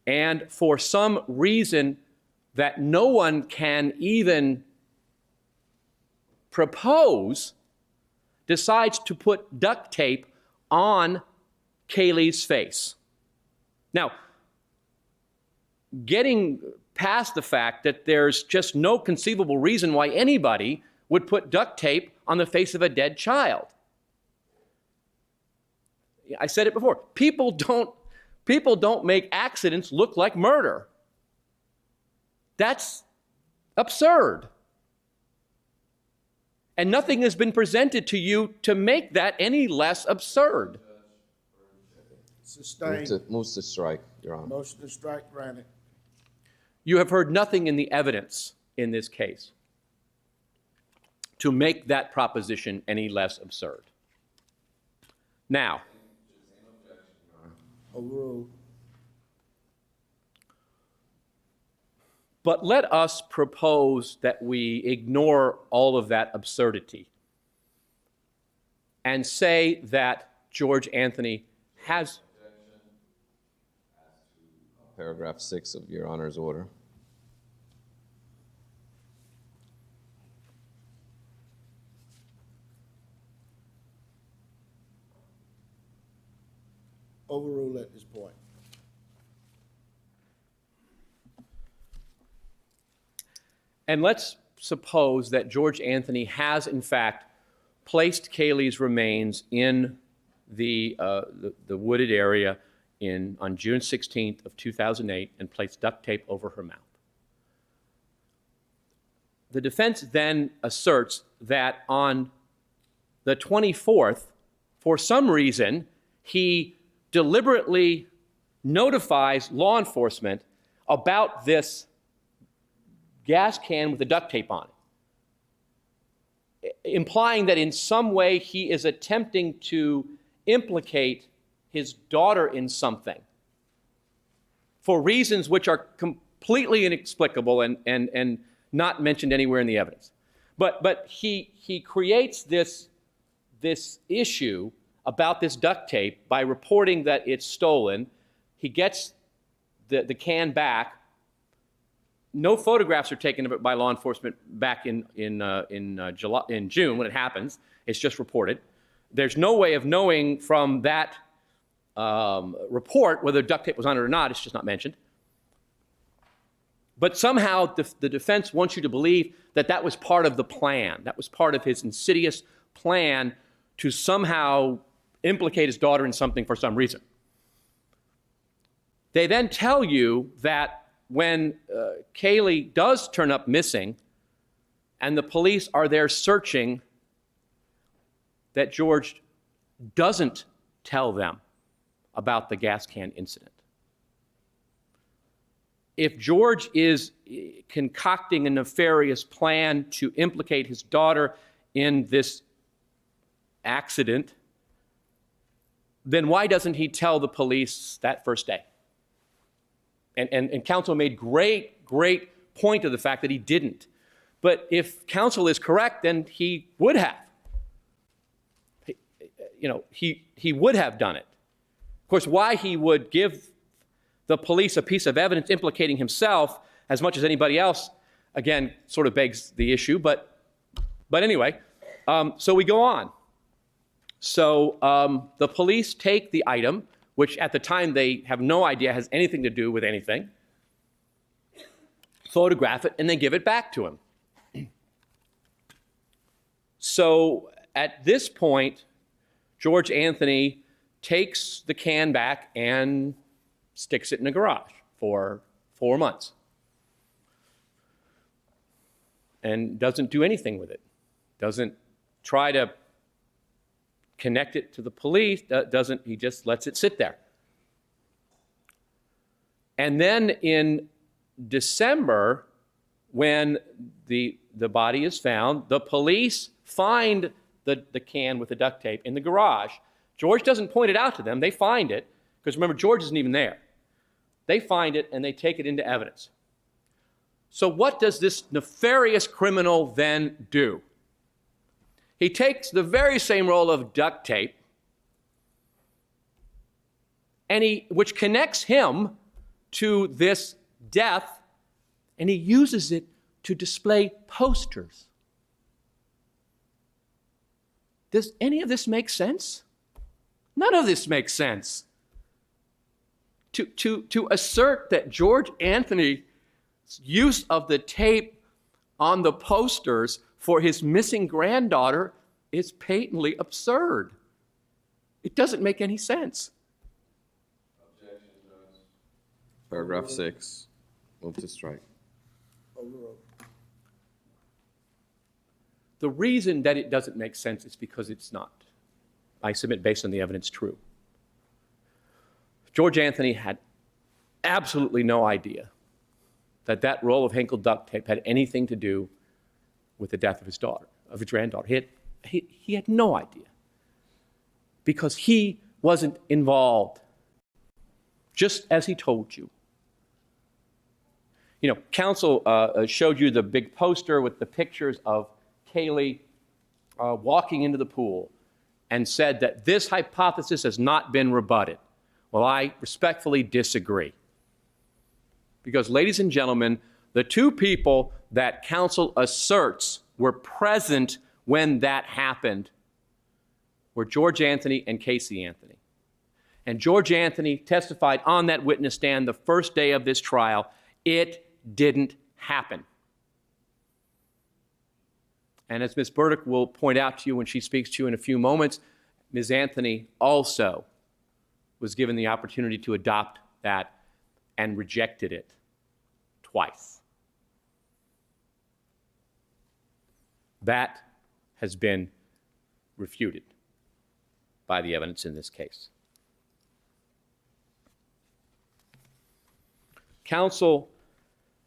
And for some reason that no one can even propose, decides to put duct tape on Caylee's face. Now, getting past the fact that there's just no conceivable reason why anybody would put duct tape on the face of a dead child. I said it before. People don't make accidents look like murder. That's absurd. And nothing has been presented to you to make that any less absurd. Sustained. Move to strike, Your Honor. Motion to strike granted. You have heard nothing in the evidence in this case to make that proposition any less absurd. Now, Overruled. but let us propose that we ignore all of that absurdity and say that George Anthony has. Paragraph 6 of Your Honor's order. Overruled at this point. And let's suppose that George Anthony has, in fact, placed Caylee's remains in the wooded area on June 16th of 2008 and placed duct tape over her mouth. The defense then asserts that on the 24th, for some reason, he deliberately notifies law enforcement about this gas can with the duct tape on it, implying that in some way he is attempting to implicate his daughter in something for reasons which are completely inexplicable and not mentioned anywhere in the evidence. But he creates this issue about this duct tape by reporting that it's stolen. He gets the can back. No photographs are taken of it by law enforcement back in June when it happens. It's just reported. There's no way of knowing from that report whether duct tape was on it or not. It's just not mentioned. But somehow the defense wants you to believe that that was part of the plan. That was part of his insidious plan to somehow implicate his daughter in something for some reason. They then tell you that when Caylee does turn up missing and the police are there searching, that George doesn't tell them about the gas can incident. If George is concocting a nefarious plan to implicate his daughter in this accident, then why doesn't he tell the police that first day? And counsel made great point of the fact that he didn't. But if counsel is correct, then he would have. He would have done it. Of course, why he would give the police a piece of evidence implicating himself as much as anybody else, again, sort of begs the issue. But anyway, so we go on. So the police take the item, which at the time they have no idea has anything to do with anything, photograph it, and then give it back to him. So at this point, George Anthony takes the can back and sticks it in a garage for 4 months and doesn't do anything with it, doesn't try to connect it to the police, he just lets it sit there. And then in December, when the body is found, the police find the can with the duct tape in the garage. George doesn't point it out to them. They find it, because remember, George isn't even there. They find it and they take it into evidence. So what does this nefarious criminal then do? He takes the very same roll of duct tape, which connects him to this death, and he uses it to display posters. Does any of this make sense? None of this makes sense. To assert that George Anthony's use of the tape on the posters for his missing granddaughter is patently absurd. It doesn't make any sense. Paragraph 6. Move to strike. Overruled. The reason that it doesn't make sense is because it's not, I submit based on the evidence, true. George Anthony had absolutely no idea that that roll of Henkel duct tape had anything to do with the death of his daughter, of his granddaughter. He had no idea. because he wasn't involved, just as he told you. You know, counsel showed you the big poster with the pictures of Caylee walking into the pool and said that this hypothesis has not been rebutted. Well, I respectfully disagree. Because, ladies and gentlemen, the two people that counsel asserts were present when that happened were George Anthony and Casey Anthony. And George Anthony testified on that witness stand the first day of this trial. It didn't happen. And as Ms. Burdick will point out to you when she speaks to you in a few moments, Ms. Anthony also was given the opportunity to adopt that and rejected it twice. That has been refuted by the evidence in this case. Counsel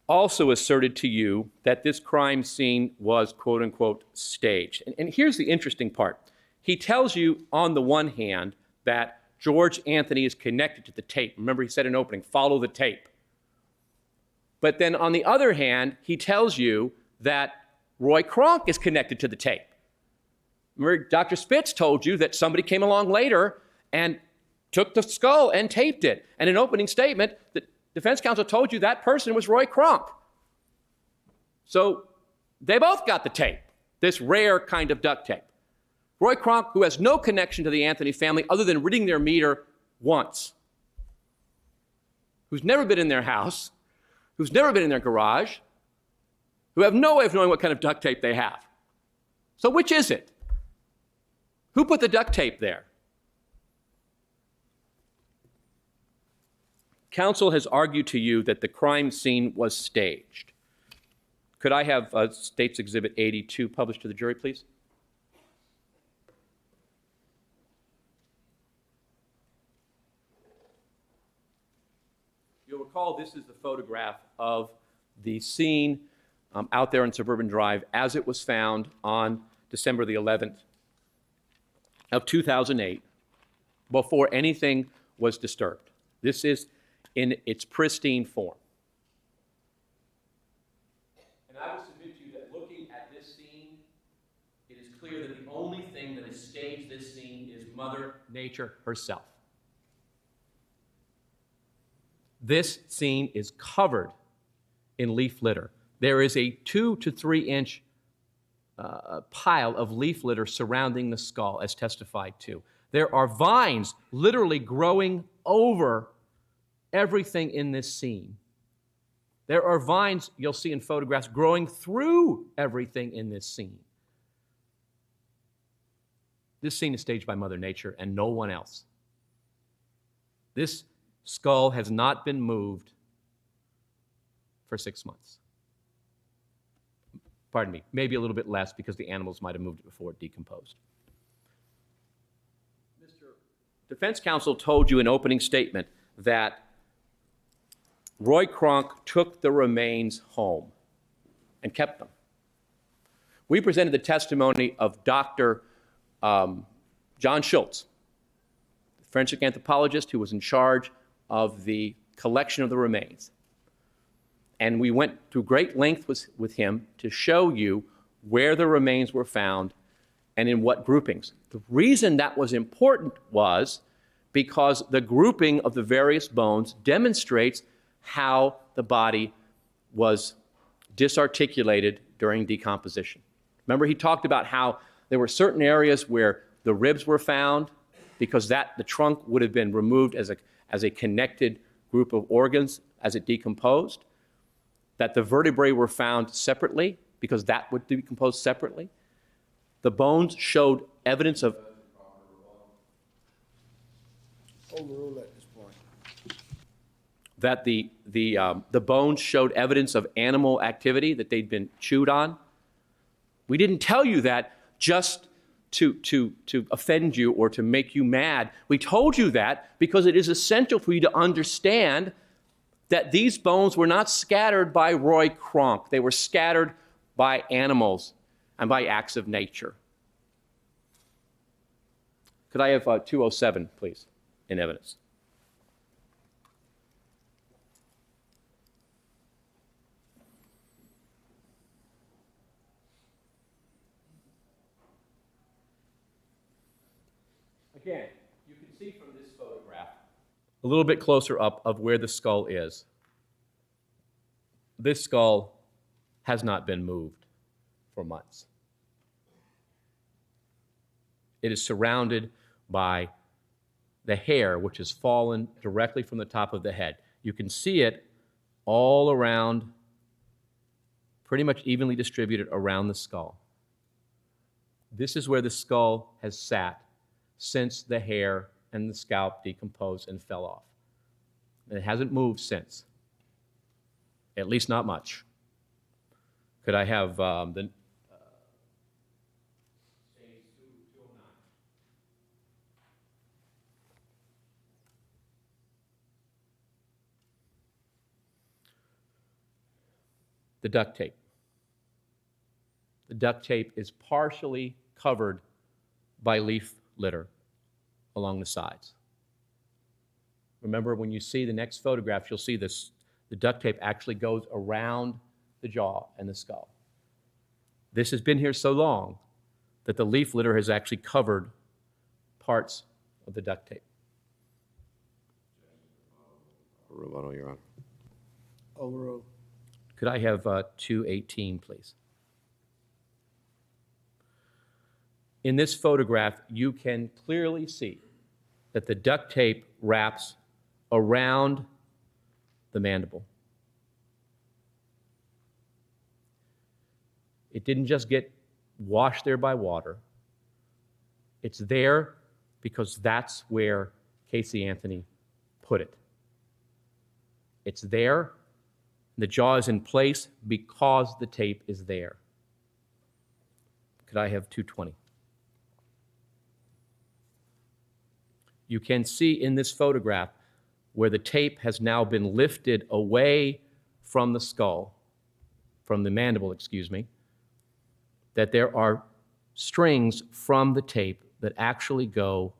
also asserted to you that this crime scene was, quote unquote, staged. And here's the interesting part. He tells you, on the one hand, that George Anthony is connected to the tape. Remember, he said in opening, follow the tape. But then on the other hand, he tells you that Roy Kronk is connected to the tape. Remember, Dr. Spitz told you that somebody came along later and took the skull and taped it. And in an opening statement, the defense counsel told you that person was Roy Kronk. So they both got the tape, this rare kind of duct tape. Roy Kronk, who has no connection to the Anthony family other than reading their meter once, who's never been in their house, who's never been in their garage, who have no way of knowing what kind of duct tape they have. So which is it? Who put the duct tape there? Counsel has argued to you that the crime scene was staged. Could I have State's Exhibit 82 published to the jury, please? You'll recall this is the photograph of the scene out there on Suburban Drive as it was found on December the 11th of 2008, before anything was disturbed. This is in its pristine form. And I will submit to you that looking at this scene, it is clear that the only thing that has staged this scene is Mother Nature herself. This scene is covered in leaf litter. There is a 2 to 3 inch pile of leaf litter surrounding the skull, as testified to. There are vines literally growing over everything in this scene. There are vines, you'll see in photographs, growing through everything in this scene. This scene is staged by Mother Nature and no one else. This skull has not been moved for 6 months. Pardon me, maybe a little bit less because the animals might have moved it before it decomposed. Mr. Defense counsel told you in opening statement that Roy Kronk took the remains home and kept them. We presented the testimony of Dr. John Schultz, the forensic anthropologist who was in charge of the collection of the remains. And we went through great length with him to show you where the remains were found and in what groupings. The reason that was important was because the grouping of the various bones demonstrates how the body was disarticulated during decomposition. Remember, he talked about how there were certain areas where the ribs were found because the trunk would have been removed as a connected group of organs as it decomposed, that the vertebrae were found separately because that would decompose separately. The bones showed evidence of Overrule at this point. that the bones showed evidence of animal activity, that they'd been chewed on. We didn't tell you that just to offend you or to make you mad. We told you that because it is essential for you to understand that these bones were not scattered by Roy Kronk. They were scattered by animals and by acts of nature. Could I have 207, please, in evidence? Again, you can see from this photograph a little bit closer up of where the skull is. This skull has not been moved for months. It is surrounded by the hair, which has fallen directly from the top of the head. You can see it all around, pretty much evenly distributed around the skull. This is where the skull has sat since the hair and the scalp decomposed and fell off. And it hasn't moved since, at least not much. Could I have the duct tape? The duct tape is partially covered by leaf litter along the sides. Remember, when you see the next photograph, you'll see this. The duct tape actually goes around the jaw and the skull. This has been here so long that the leaf litter has actually covered parts of the duct tape. Rebuttal, Your Honor. Overruled. Could I have 218, please? In this photograph, you can clearly see that the duct tape wraps around the mandible. It didn't just get washed there by water. It's there because that's where Caylee Anthony put it. It's there. The jaw is in place because the tape is there. Could I have 220? You can see in this photograph where the tape has now been lifted away from the skull, from the mandible, excuse me, that there are strings from the tape that actually go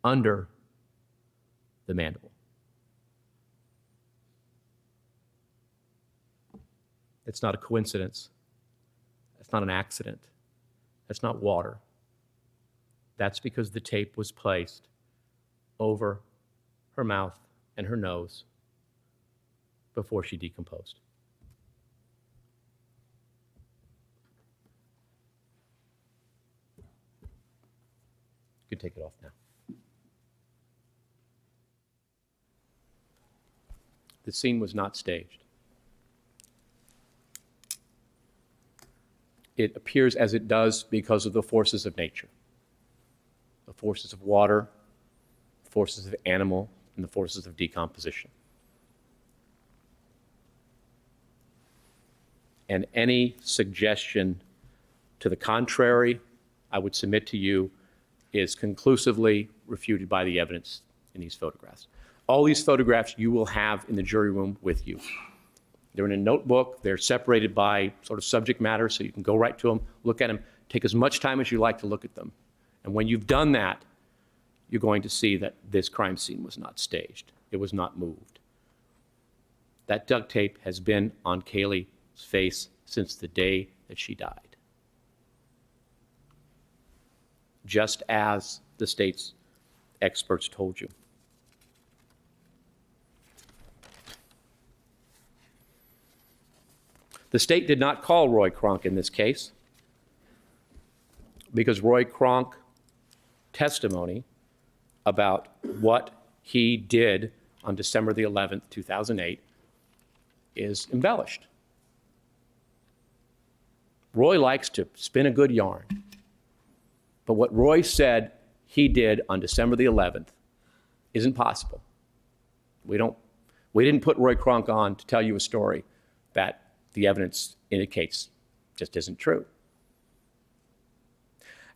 under the mandible. It's not a coincidence. It's not an accident. That's not water. That's because the tape was placed over her mouth and her nose before she decomposed. You can take it off now. The scene was not staged. It appears as it does because of the forces of nature, the forces of water, the forces of animal, and the forces of decomposition. And any suggestion to the contrary, I would submit to you, is conclusively refuted by the evidence in these photographs. All these photographs you will have in the jury room with you. They're in a notebook. They're separated by sort of subject matter, so you can go right to them, look at them, take as much time as you like to look at them. And when you've done that, you're going to see that this crime scene was not staged. It was not moved. That duct tape has been on Caylee's face since the day that she died. Just as the state's experts told you. The state did not call Roy Kronk in this case because Roy Kronk testimony about what he did on December the 11th, 2008 is embellished. Roy likes to spin a good yarn. But what Roy said he did on December the 11th isn't possible. We didn't put Roy Kronk on to tell you a story that the evidence indicates just isn't true.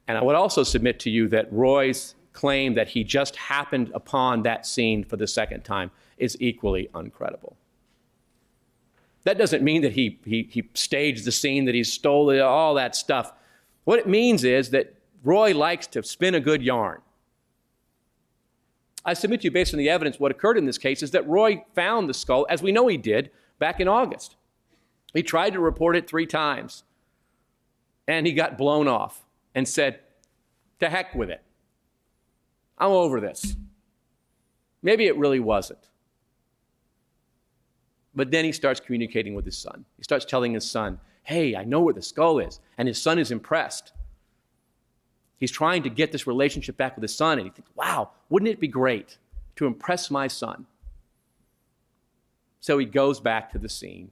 And I would also submit to you that Roy's claim that he just happened upon that scene for the second time is equally uncredible. That doesn't mean that he staged the scene, that he stole it, all that stuff. What it means is that Roy likes to spin a good yarn. I submit to you, based on the evidence, what occurred in this case is that Roy found the skull, as we know he did, back in August. He tried to report it 3 times, and he got blown off and said, to heck with it. I'm over this. Maybe it really wasn't. But then he starts communicating with his son. He starts telling his son, hey, I know where the skull is. And his son is impressed. He's trying to get this relationship back with his son, and he thinks, wow, wouldn't it be great to impress my son? So he goes back to the scene,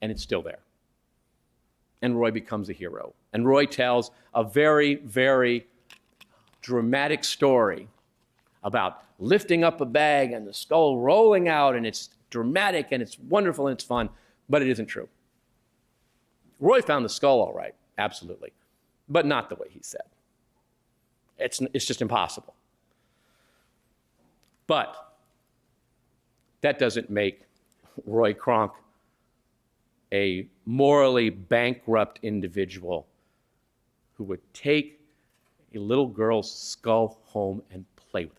and it's still there. And Roy becomes a hero. And Roy tells a very, very dramatic story about lifting up a bag and the skull rolling out, and it's dramatic and it's wonderful and it's fun, but it isn't true. Roy found the skull all right, absolutely, but not the way he said. It's just impossible. But that doesn't make Roy Kronk a morally bankrupt individual who would take a little girl's skull home and play with it.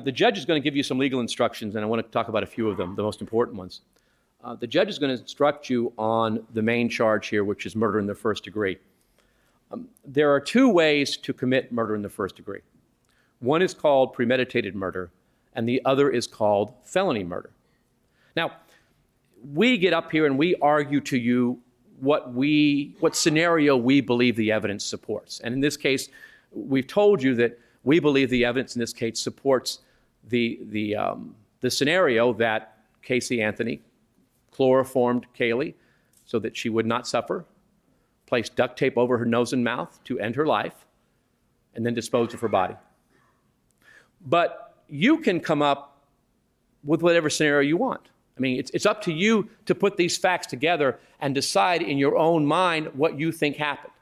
The judge is going to give you some legal instructions, and I want to talk about a few of them, the most important ones. The judge is going to instruct you on the main charge here, which is murder in the first degree. There are 2 ways to commit murder in the first degree. One is called premeditated murder, and the other is called felony murder. Now, we get up here and we argue to you what scenario we believe the evidence supports. And in this case, we've told you that we believe the evidence in this case supports the scenario that Casey Anthony chloroformed Caylee so that she would not suffer, placed duct tape over her nose and mouth to end her life, and then disposed of her body. But you can come up with whatever scenario you want. I mean, it's up to you to put these facts together and decide in your own mind what you think happened.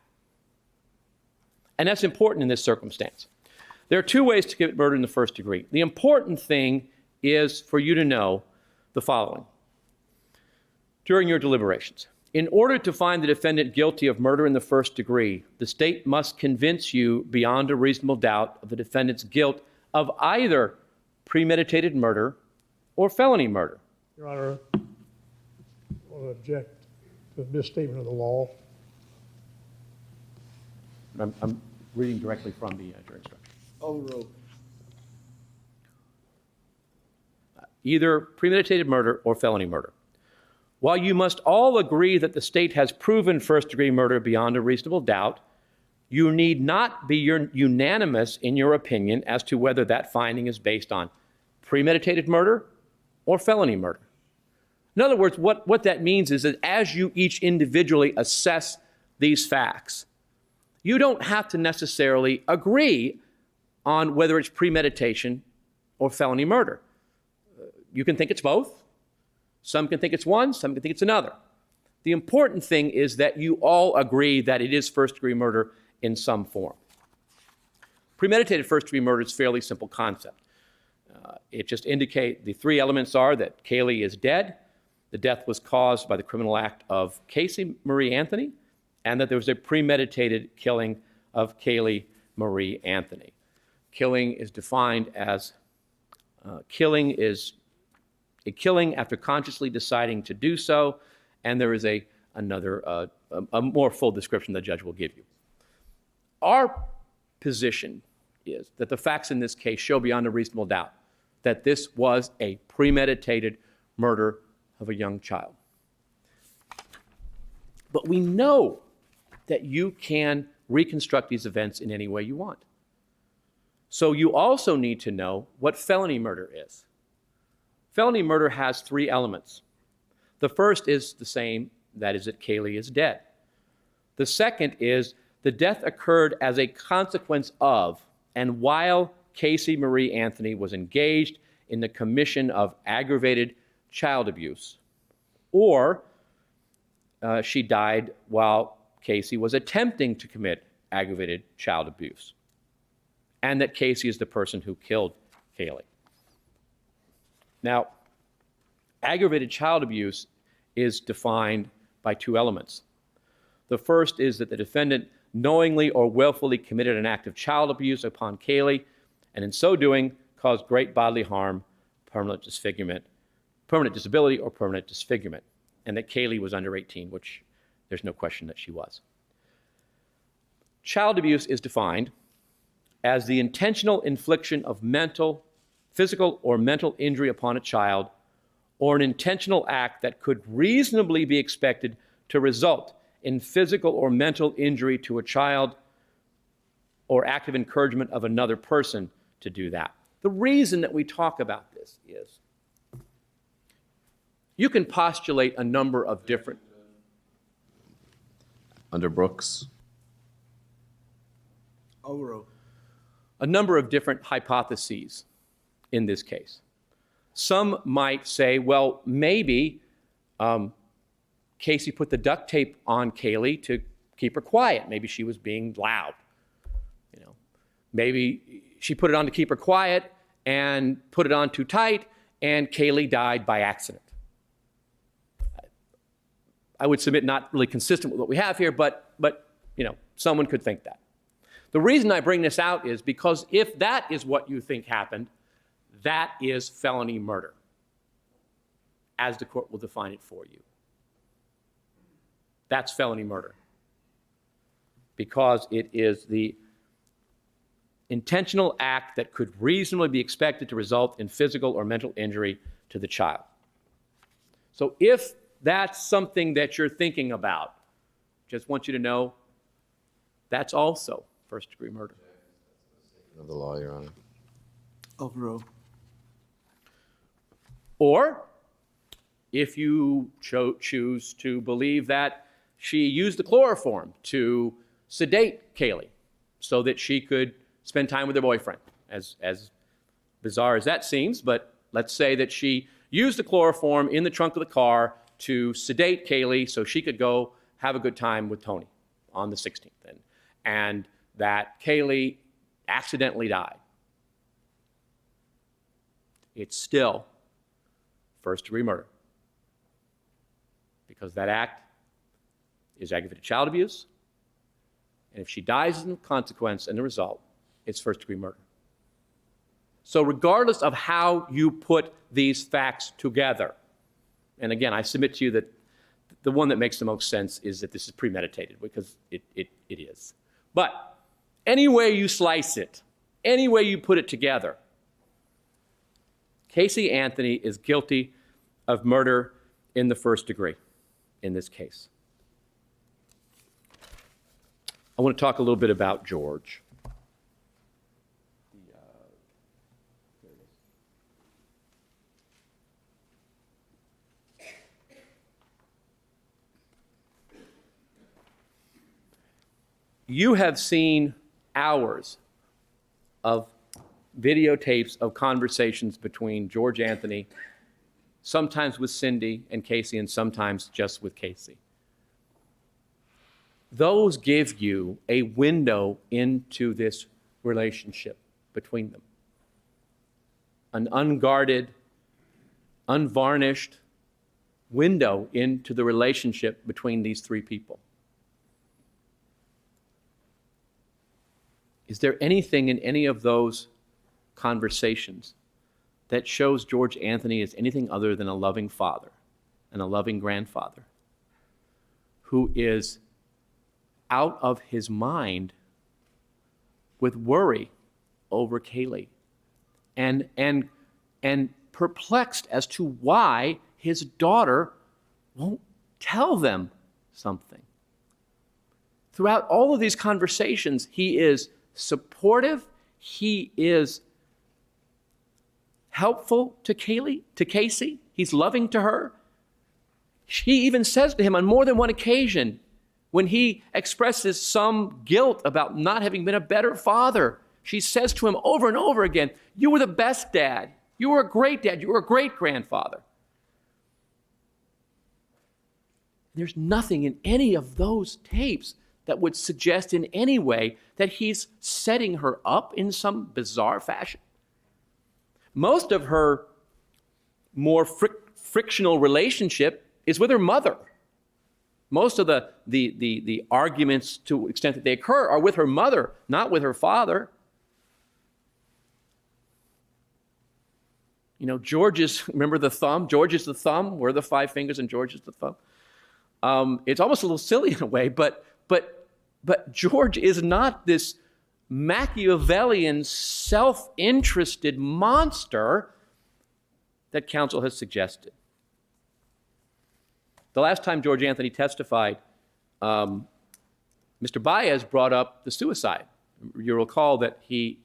And that's important in this circumstance. There are 2 ways to commit murder in the first degree. The important thing is for you to know the following. During your deliberations, in order to find the defendant guilty of murder in the first degree, the state must convince you beyond a reasonable doubt of the defendant's guilt of either premeditated murder or felony murder. Your Honor, I want to object to a misstatement of the law. I'm reading directly from the jury instruction. Overruled. Either premeditated murder or felony murder. While you must all agree that the state has proven first-degree murder beyond a reasonable doubt, you need not be unanimous in your opinion as to whether that finding is based on premeditated murder or felony murder. In other words, what that means is that as you each individually assess these facts, you don't have to necessarily agree on whether it's premeditation or felony murder. You can think it's both. Some can think it's one, some can think it's another. The important thing is that you all agree that it is first-degree murder in some form. Premeditated first-degree murder is a fairly simple concept. It just indicates the 3 elements are that Caylee is dead, the death was caused by the criminal act of Caylee Marie Anthony, and that there was a premeditated killing of Caylee Marie Anthony. Killing is defined as killing after consciously deciding to do so, and there is a more full description the judge will give you. Our position is that the facts in this case show beyond a reasonable doubt that this was a premeditated murder of a young child. But we know that you can reconstruct these events in any way you want. So you also need to know what felony murder is. Felony murder has 3 elements. The first is the same, that is that Caylee is dead. The second is the death occurred as a consequence of and while Caylee Marie Anthony was engaged in the commission of aggravated child abuse, or she died while Caylee was attempting to commit aggravated child abuse, and that Caylee is the person who killed Caylee. Now, aggravated child abuse is defined by 2 elements. The first is that the defendant knowingly or willfully committed an act of child abuse upon Caylee, and in so doing caused great bodily harm, permanent disfigurement, permanent disability, or permanent disfigurement, and that Caylee was under 18, which there's no question that she was. Child abuse is defined as the intentional infliction of mental, physical, or mental injury upon a child, or an intentional act that could reasonably be expected to result in physical or mental injury to a child, or active encouragement of another person to do that. The reason that we talk about this is you can postulate a number of different... Under Brooks? Overall. a number of different hypotheses in this case. Some might say, well, maybe Casey put the duct tape on Caylee to keep her quiet. Maybe she was being loud. You know, maybe she put it on to keep her quiet and put it on too tight, and Caylee died by accident. I would submit not really consistent with what we have here, but you know, someone could think that. The reason I bring this out is because if that is what you think happened, that is felony murder, as the court will define it for you. That's felony murder, because it is the intentional act that could reasonably be expected to result in physical or mental injury to the child. So if that's something that you're thinking about, just want you to know that's also first-degree murder. Of the law, Your Honor. Overruled. Or if you choose to believe that she used the chloroform to sedate Caylee so that she could spend time with her boyfriend, as bizarre as that seems, but let's say that she used the chloroform in the trunk of the car to sedate Caylee so she could go have a good time with Tony on the 16th, and that Caylee accidentally died. It's still first-degree murder, because that act is aggravated child abuse, and if she dies as a consequence and the result, it's first-degree murder. So regardless of how you put these facts together, and again, I submit to you that the one that makes the most sense is that this is premeditated, because it is. But any way you slice it, any way you put it together, Caylee Anthony is guilty of murder in the first degree in this case. I want to talk a little bit about George. You have seen hours of videotapes of conversations between George Anthony, sometimes with Cindy and Casey, and sometimes just with Casey. Those give you a window into this relationship between them. An unguarded, unvarnished window into the relationship between these three people. Is there anything in any of those conversations that shows George Anthony as anything other than a loving father and a loving grandfather who is out of his mind with worry over Caylee and perplexed as to why his daughter won't tell them something? Throughout all of these conversations, he is supportive, he is helpful to Casey, he's loving to her. She even says to him on more than one occasion, when he expresses some guilt about not having been a better father, she says to him over and over again, "You were the best dad. You were a great dad. You were a great grandfather." There's nothing in any of those tapes that would suggest in any way that he's setting her up in some bizarre fashion. Most of her more frictional relationship is with her mother. Most of the arguments, to the extent that they occur, are with her mother, not with her father. You know, remember the thumb? George is the thumb. We're the five fingers and George is the thumb. It's almost a little silly in a way, but George is not this Machiavellian, self-interested monster that counsel has suggested. The last time George Anthony testified, Mr. Baez brought up the suicide. You'll recall that he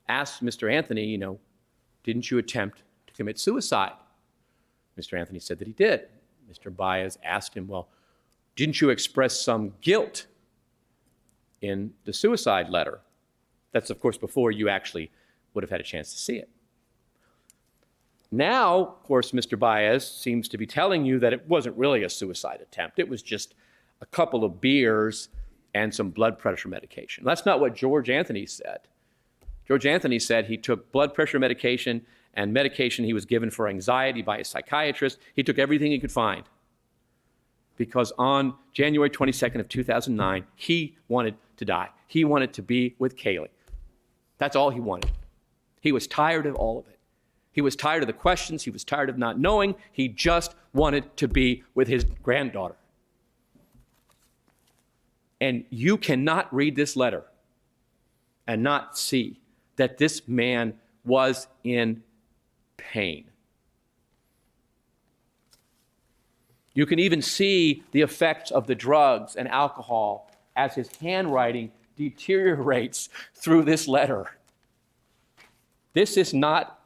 asked Mr. Anthony, you know, didn't you attempt to commit suicide? Mr. Anthony said that he did. Mr. Baez asked him, well, didn't you express some guilt in the suicide letter? That's, of course, before you actually would have had a chance to see it. Now, of course, Mr. Baez seems to be telling you that it wasn't really a suicide attempt. It was just a couple of beers and some blood pressure medication. That's not what George Anthony said. George Anthony said he took blood pressure medication and medication he was given for anxiety by a psychiatrist. He took everything he could find because on January 22nd of 2009, he wanted to die. He wanted to be with Caylee. That's all he wanted. He was tired of all of it. He was tired of the questions. He was tired of not knowing. He just wanted to be with his granddaughter. And you cannot read this letter and not see that this man was in pain. You can even see the effects of the drugs and alcohol as his handwriting deteriorates through this letter. This is not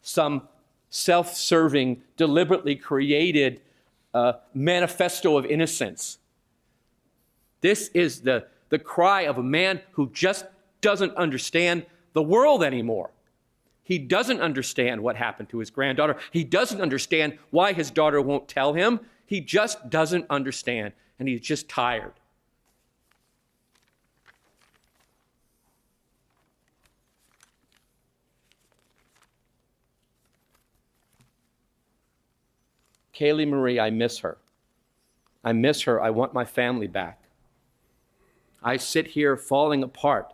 some self-serving, deliberately created manifesto of innocence. This is the cry of a man who just doesn't understand the world anymore. He doesn't understand what happened to his granddaughter. He doesn't understand why his daughter won't tell him. He just doesn't understand, and he's just tired. Caylee Marie, I miss her. I miss her. I want my family back. I sit here falling apart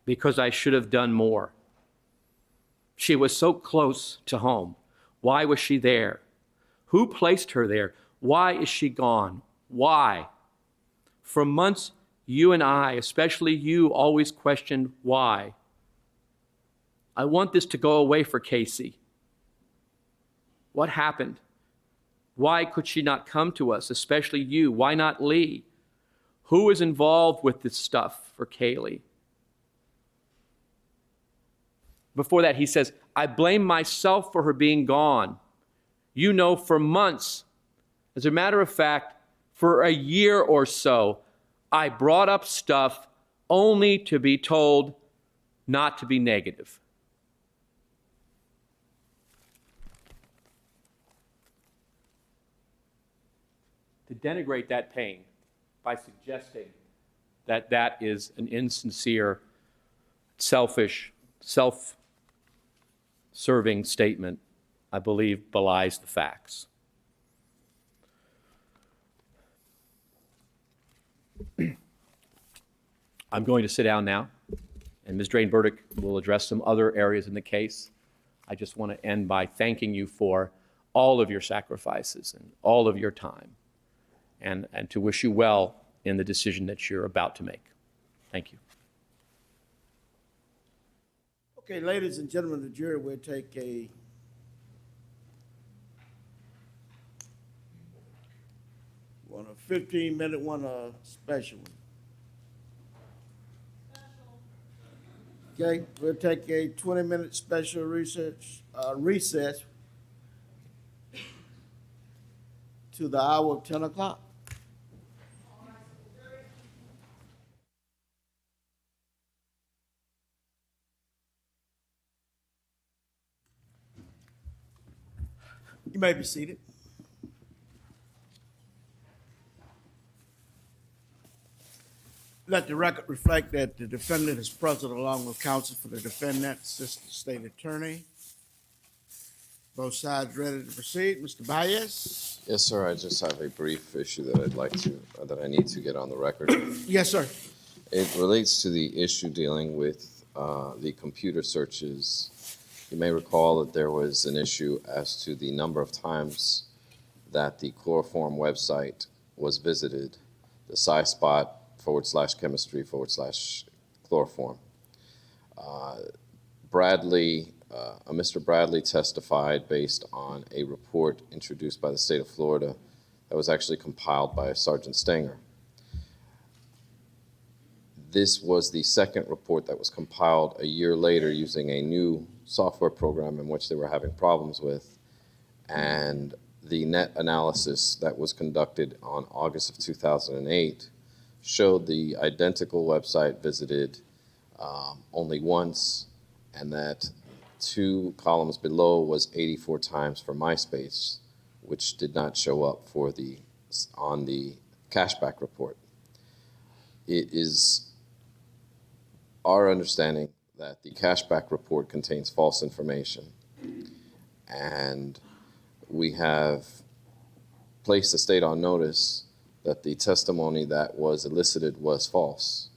because I should have done more. She was so close to home. Why was she there? Who placed her there? Why is she gone? Why? For months, you and I, especially you, always questioned why. I want this to go away for Casey. What happened? Why could she not come to us, especially you? Why not Lee? Who is involved with this stuff for Caylee? Before that, he says, I blame myself for her being gone. You know, for months, as a matter of fact, for a year or so, I brought up stuff only to be told not to be negative. To denigrate that pain by suggesting that that is an insincere, selfish, self-serving statement, I believe belies the facts. I'm going to sit down now, and Ms. Drain-Burdick will address some other areas in the case. I just want to end by thanking you for all of your sacrifices and all of your time, and to wish you well in the decision that you're about to make. Thank you. Okay, ladies and gentlemen of the jury, we'll take a one a 15-minute, one a special one. Okay, we'll take a 20-minute special recess to the hour of 10 o'clock. You may be seated. Let the record reflect that the defendant is present along with counsel for the defendant, Assistant State Attorney. Both sides ready to proceed. Mr. Baez? Yes, sir. I just have a brief issue that I need to get on the record. Yes, sir. It relates to the issue dealing with the computer searches. You may recall that there was an issue as to the number of times that the chloroform website was visited, the SciSpot/chemistry/chloroform. Mr. Bradley testified based on a report introduced by the state of Florida that was actually compiled by Sergeant Stenger. This was the second report that was compiled a year later using a new software program in which they were having problems with, and the net analysis that was conducted on August of 2008 showed the identical website visited only once, and that 2 columns below was 84 times for MySpace, which did not show up on the cashback report. It is our understanding that the cashback report contains false information, and we have placed the state on notice that the testimony that was elicited was false.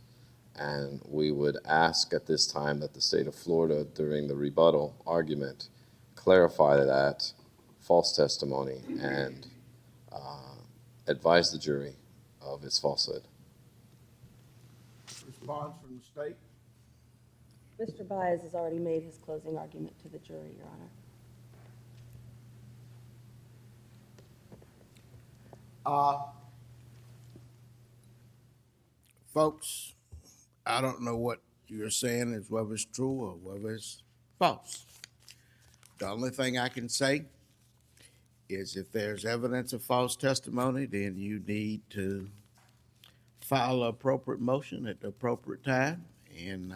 And we would ask at this time that the state of Florida, during the rebuttal argument, clarify that false testimony and advise the jury of its falsehood. Response from the state? Mr. Baez has already made his closing argument to the jury, Your Honor. Folks, I don't know what you're saying is whether it's true or whether it's false. The only thing I can say is if there's evidence of false testimony, then you need to file an appropriate motion at the appropriate time, and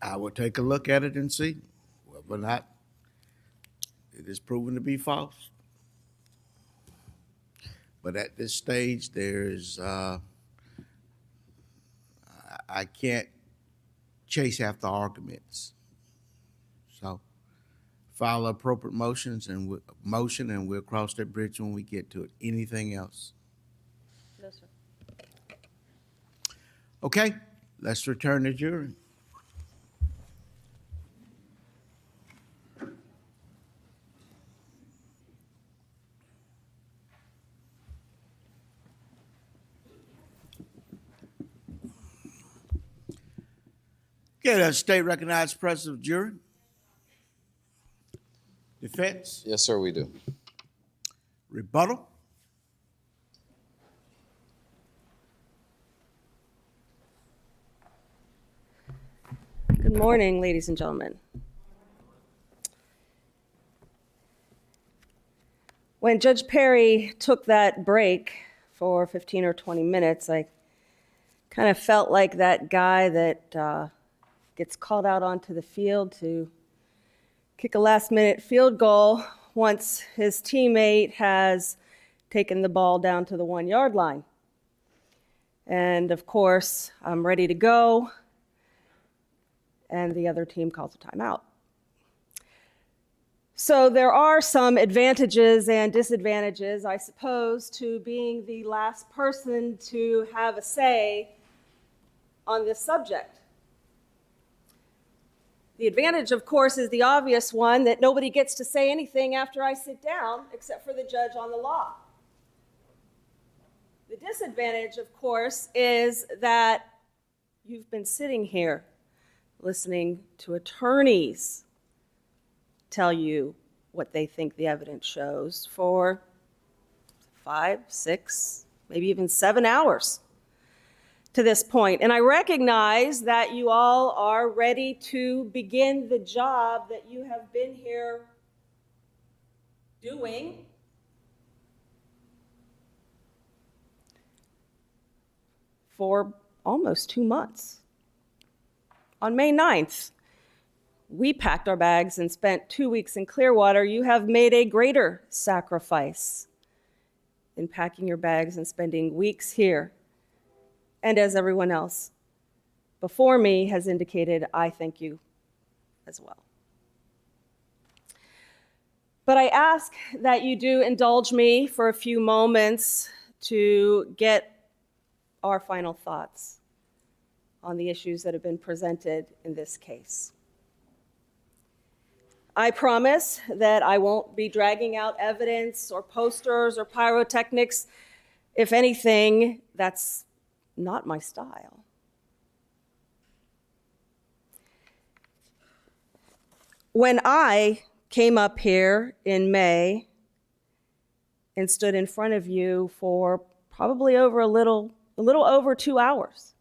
I will take a look at it and see whether or not it is proven to be false. But at this stage, there's I can't chase after arguments. So file appropriate motions and we'll cross that bridge when we get to it. Anything else? No, sir. Okay, let's return to jury. Okay, the state recognized presence of jury. Defense? Yes, sir, we do. Rebuttal? Good morning, ladies and gentlemen. When Judge Perry took that break for 15 or 20 minutes, I kind of felt like that guy that gets called out onto the field to kick a last-minute field goal once his teammate has taken the ball down to the 1-yard line. And of course, I'm ready to go, and the other team calls a timeout. So there are some advantages and disadvantages, I suppose, to being the last person to have a say on this subject. The advantage, of course, is the obvious one, that nobody gets to say anything after I sit down except for the judge on the law. The disadvantage, of course, is that you've been sitting here listening to attorneys tell you what they think the evidence shows for 5, 6, maybe even 7 hours to this point. And I recognize that you all are ready to begin the job that you have been here doing for almost 2 months. On May 9th, we packed our bags and spent 2 weeks in Clearwater. You have made a greater sacrifice in packing your bags and spending weeks here. And as everyone else before me has indicated, I thank you as well. But I ask that you do indulge me for a few moments to get our final thoughts on the issues that have been presented in this case. I promise that I won't be dragging out evidence or posters or pyrotechnics. If anything, that's not my style. When I came up here in May and stood in front of you for probably a little over 2 hours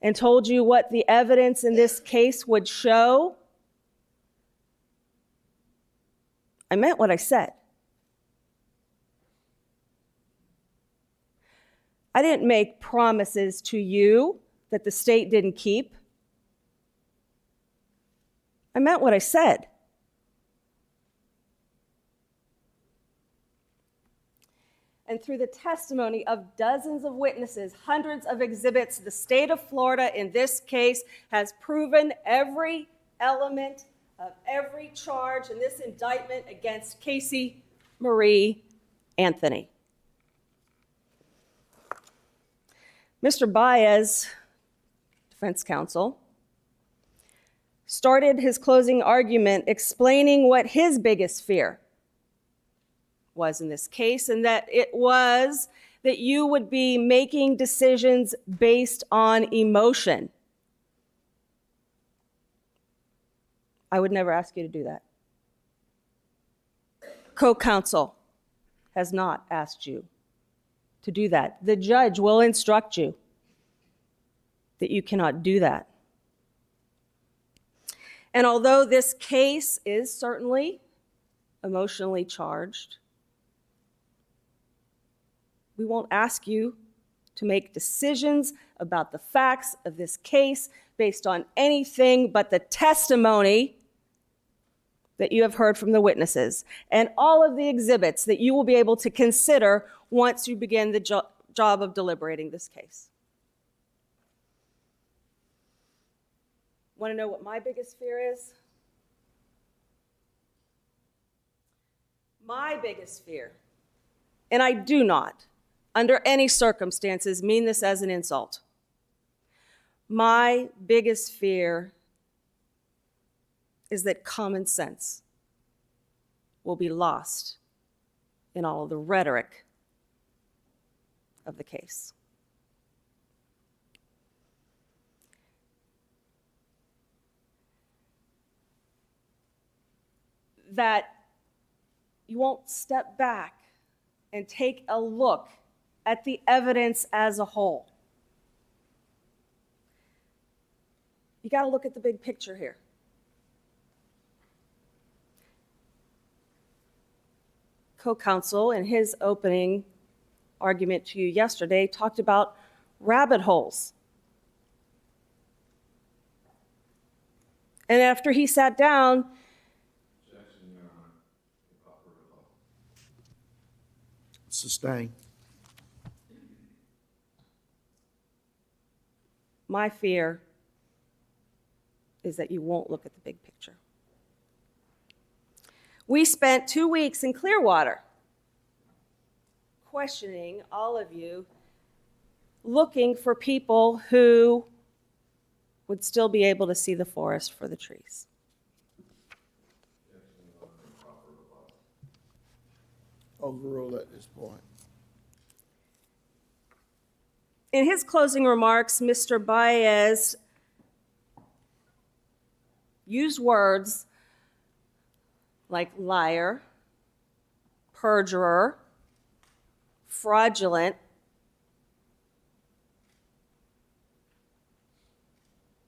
and told you what the evidence in this case would show, I meant what I said. I didn't make promises to you that the state didn't keep. I meant what I said. And through the testimony of dozens of witnesses, hundreds of exhibits, the state of Florida in this case has proven every element of every charge in this indictment against Caylee Marie Anthony. Mr. Baez, defense counsel, started his closing argument explaining what his biggest fear was in this case, and that it was that you would be making decisions based on emotion. I would never ask you to do that. Co-counsel has not asked you to do that. The judge will instruct you that you cannot do that. And although this case is certainly emotionally charged, we won't ask you to make decisions about the facts of this case based on anything but the testimony that you have heard from the witnesses and all of the exhibits that you will be able to consider once you begin the job of deliberating this case. Want to know what my biggest fear is? My biggest fear, and I do not, under any circumstances, mean this as an insult. My biggest fear is that common sense will be lost in all of the rhetoric of the case. That you won't step back and take a look at the evidence as a whole. You got to look at the big picture here. Co-counsel, in his opening argument to you yesterday, talked about rabbit holes. And after he sat down, Sustain. my fear is that you won't look at the big picture. We spent 2 weeks in Clearwater questioning all of you, looking for people who would still be able to see the forest for the trees. Overrule at this point. In his closing remarks, Mr. Baez used words like liar, perjurer, fraudulent.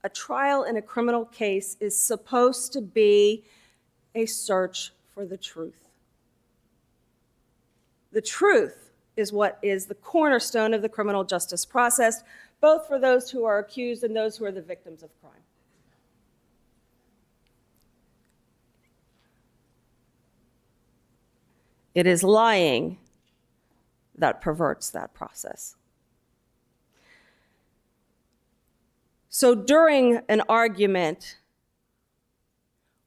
A trial in a criminal case is supposed to be a search for the truth. The truth is what is the cornerstone of the criminal justice process, both for those who are accused and those who are the victims of crime. It is lying that perverts that process. So during an argument,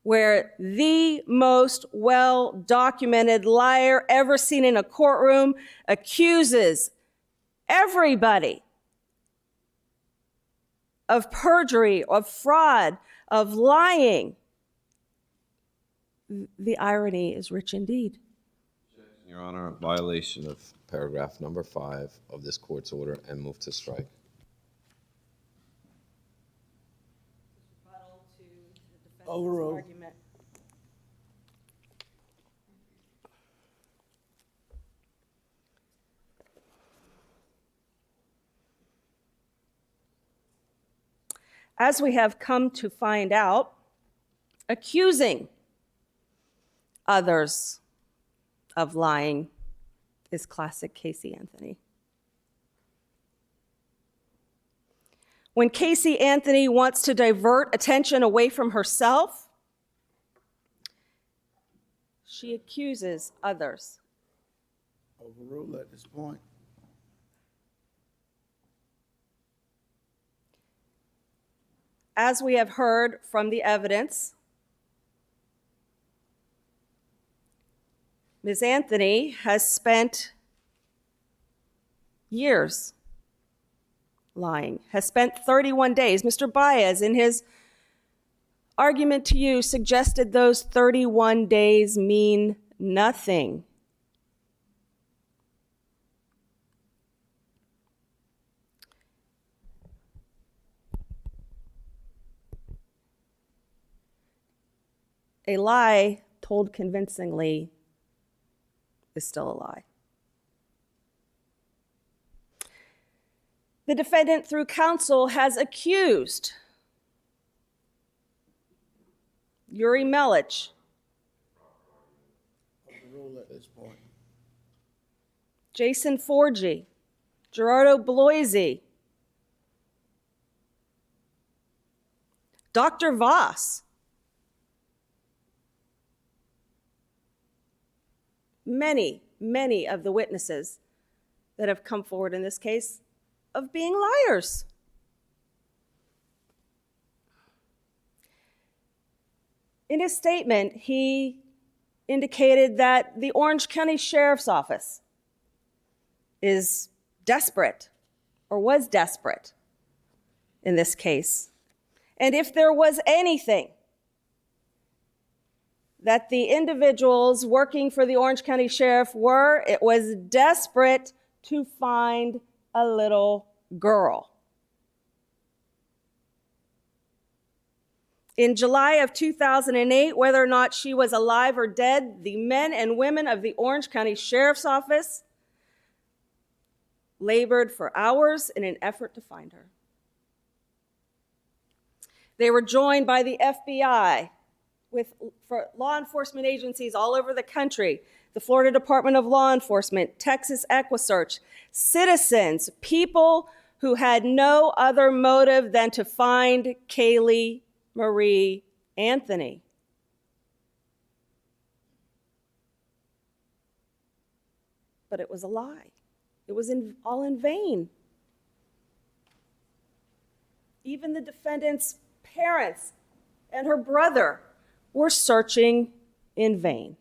where the most well-documented liar ever seen in a courtroom accuses everybody of perjury, of fraud, of lying. The irony is rich indeed. Your Honor, violation of paragraph number 5 of this court's order, and move to strike. Rebuttal to the defendant's Overruled. argument. As we have come to find out, accusing others of lying is classic Caylee Anthony. When Caylee Anthony wants to divert attention away from herself, she accuses others. Overruled at this point. As we have heard from the evidence, Ms. Anthony has spent years lying, has spent 31 days. Mr. Baez, in his argument to you, suggested those 31 days mean nothing. A lie told convincingly is still a lie. The defendant, through counsel, has accused Yuri Melich, Overruled at this point. Jason Forgy, Gerardo Bloise, Dr. Voss, many of the witnesses that have come forward in this case of being liars. In his statement, he indicated that the Orange County Sheriff's Office is desperate, or was desperate in this case. And if there was anything that the individuals working for the Orange County Sheriff were, it was desperate to find a little girl. In July of 2008, whether or not she was alive or dead, the men and women of the Orange County Sheriff's Office labored for hours in an effort to find her. They were joined by the FBI, for law enforcement agencies all over the country, the Florida Department of Law Enforcement, Texas EquiSearch, citizens, people who had no other motive than to find Caylee Marie Anthony. But it was a lie. It was all in vain. Even the defendant's parents and her brother were searching in vain.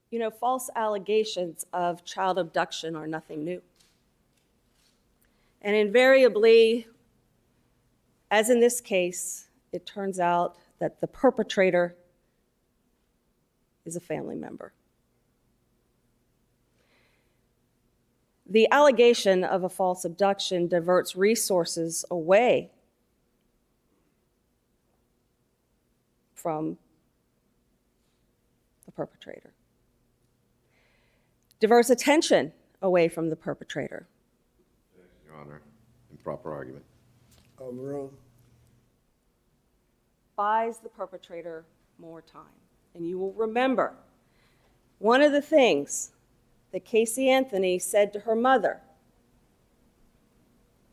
You know, false allegations of child abduction are nothing new. And invariably, as in this case, it turns out that the perpetrator is a family member. The allegation of a false abduction diverts resources away from the perpetrator. Diverts attention away from the perpetrator. Your Honor, improper argument. Overruled. Buys the perpetrator more time. And you will remember one of the things that Caylee Anthony said to her mother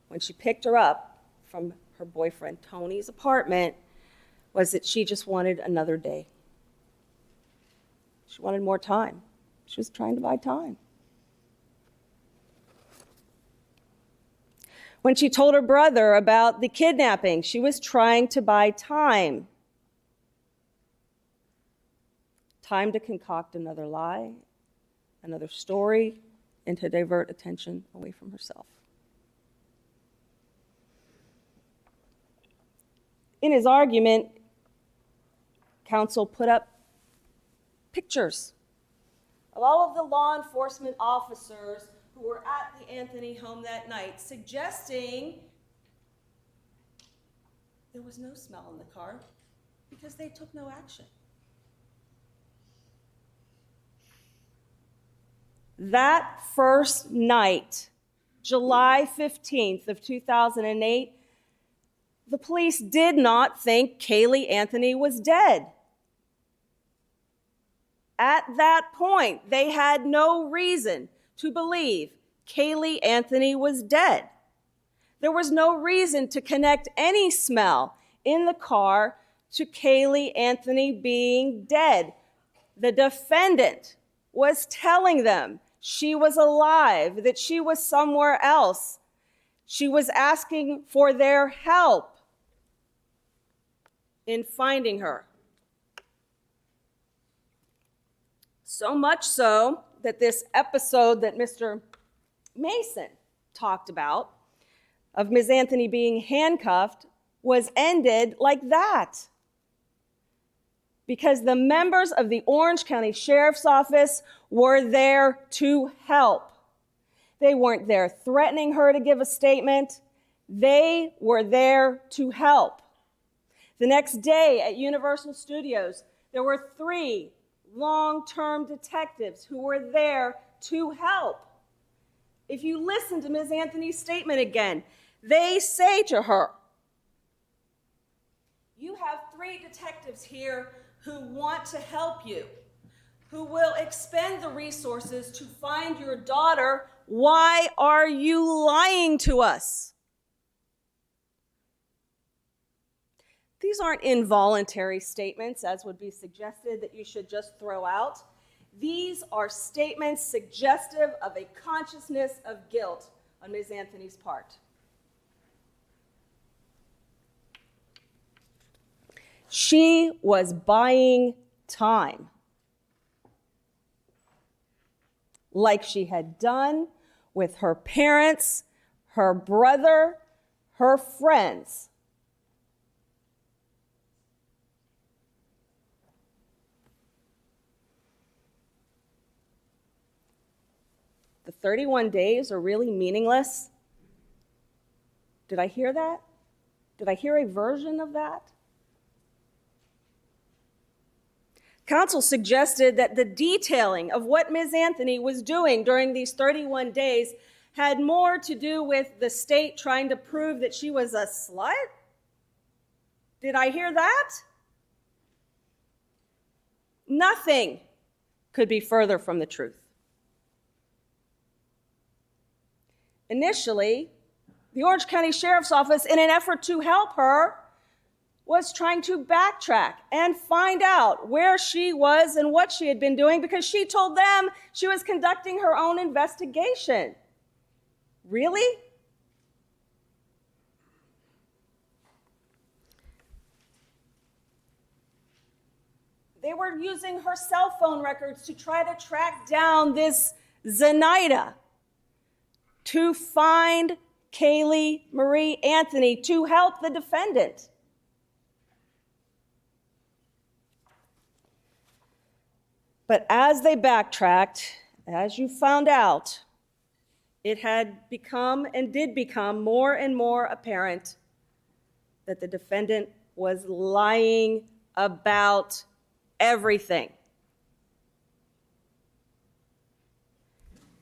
when she picked her up from her boyfriend Tony's apartment was that she just wanted another day. She wanted more time. She was trying to buy time. When she told her brother about the kidnapping, she was trying to buy time. Time to concoct another lie, another story, and to divert attention away from herself. In his argument, counsel put up pictures of all of the law enforcement officers who were at the Anthony home that night, suggesting there was no smell in the car because they took no action. That first night, July 15th of 2008, the police did not think Caylee Anthony was dead. At that point, they had no reason to believe Caylee Anthony was dead. There was no reason to connect any smell in the car to Caylee Anthony being dead. The defendant was telling them she was alive, that she was somewhere else. She was asking for their help in finding her. So much so that this episode that Mr. Mason talked about of Ms. Anthony being handcuffed was ended like that. Because the members of the Orange County Sheriff's Office were there to help. They weren't there threatening her to give a statement. They were there to help. The next day at Universal Studios, there were 3 long-term detectives who were there to help. If you listen to Ms. Anthony's statement again, they say to her, "You have 3 detectives here who want to help you, who will expend the resources to find your daughter. Why are you lying to us?" These aren't involuntary statements, as would be suggested, that you should just throw out. These are statements suggestive of a consciousness of guilt on Ms. Anthony's part. She was buying time, like she had done with her parents, her brother, her friends. The 31 days are really meaningless. Did I hear that? Did I hear a version of that? Counsel suggested that the detailing of what Ms. Anthony was doing during these 31 days had more to do with the state trying to prove that she was a slut. Did I hear that? Nothing could be further from the truth. Initially, the Orange County Sheriff's Office, in an effort to help her, was trying to backtrack and find out where she was and what she had been doing, because she told them she was conducting her own investigation. Really? They were using her cell phone records to try to track down this Zenaida, to find Caylee Marie Anthony, to help the defendant. But as they backtracked, as you found out, it had become and did become more and more apparent that the defendant was lying about everything.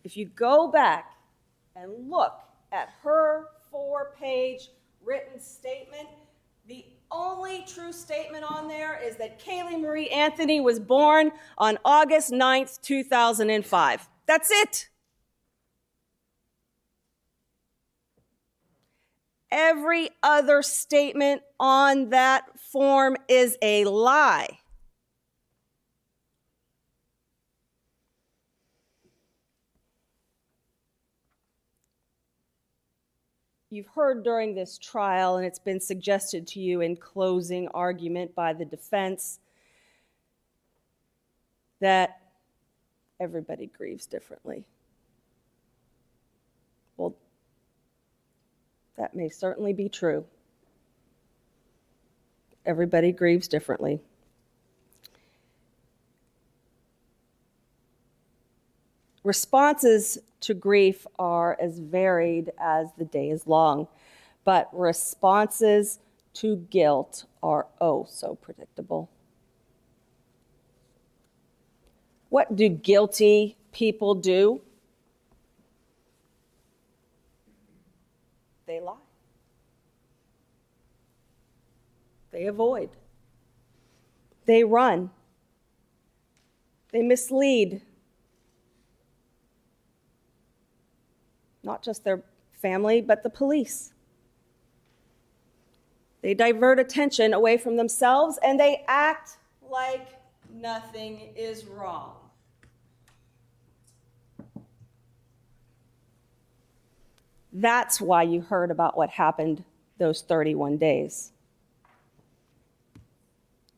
If you go back and look at her 4-page written statement, the only true statement on there is that Caylee Marie Anthony was born on August 9th, 2005. That's it. Every other statement on that form is a lie. you've heard during this trial, and it's been suggested to you in closing argument by the defense, that everybody grieves differently. Well, that may certainly be true. Everybody grieves differently. Responses to grief are as varied as the day is long, but responses to guilt are oh so predictable. What do guilty people do? They lie. They avoid. They run. They mislead. Not just their family, but the police. They divert attention away from themselves, and they act like nothing is wrong. That's why you heard about what happened those 31 days.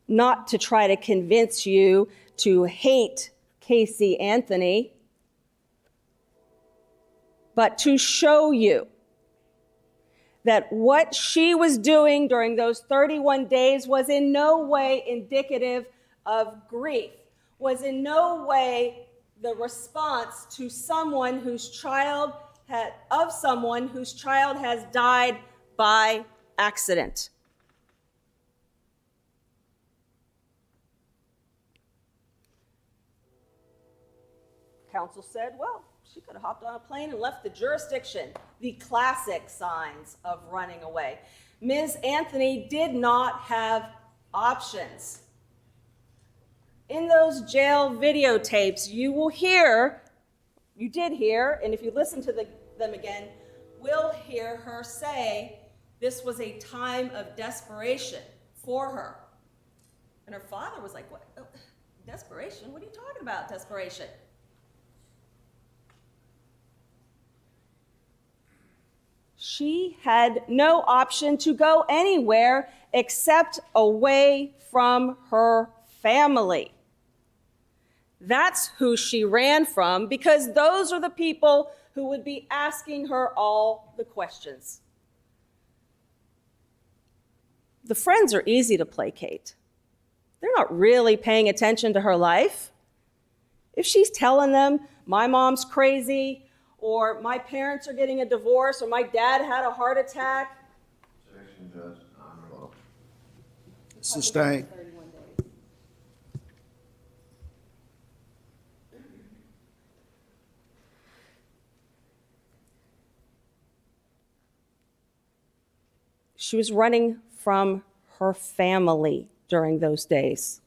Not to try to convince you to hate Caylee Anthony, but to show you that what she was doing during those 31 days was in no way indicative of grief, was in no way the response to someone whose child has died by accident. Counsel said, well, she could have hopped on a plane and left the jurisdiction. The classic signs of running away. Ms. Anthony did not have options. In those jail videotapes, you did hear, and if you listen to them again, will hear her say this was a time of desperation for her. And her father was like, what? Oh, desperation? What are you talking about, desperation? She had no option to go anywhere except away from her family. That's who she ran from, because those are the people who would be asking her all the questions. The friends are easy to placate. They're not really paying attention to her life. If she's telling them, my mom's crazy, or my parents are getting a divorce, or my dad had a heart attack. Objection, Judge. Non-rebuttal. Sustained. 31 days. She was running from her family during those days.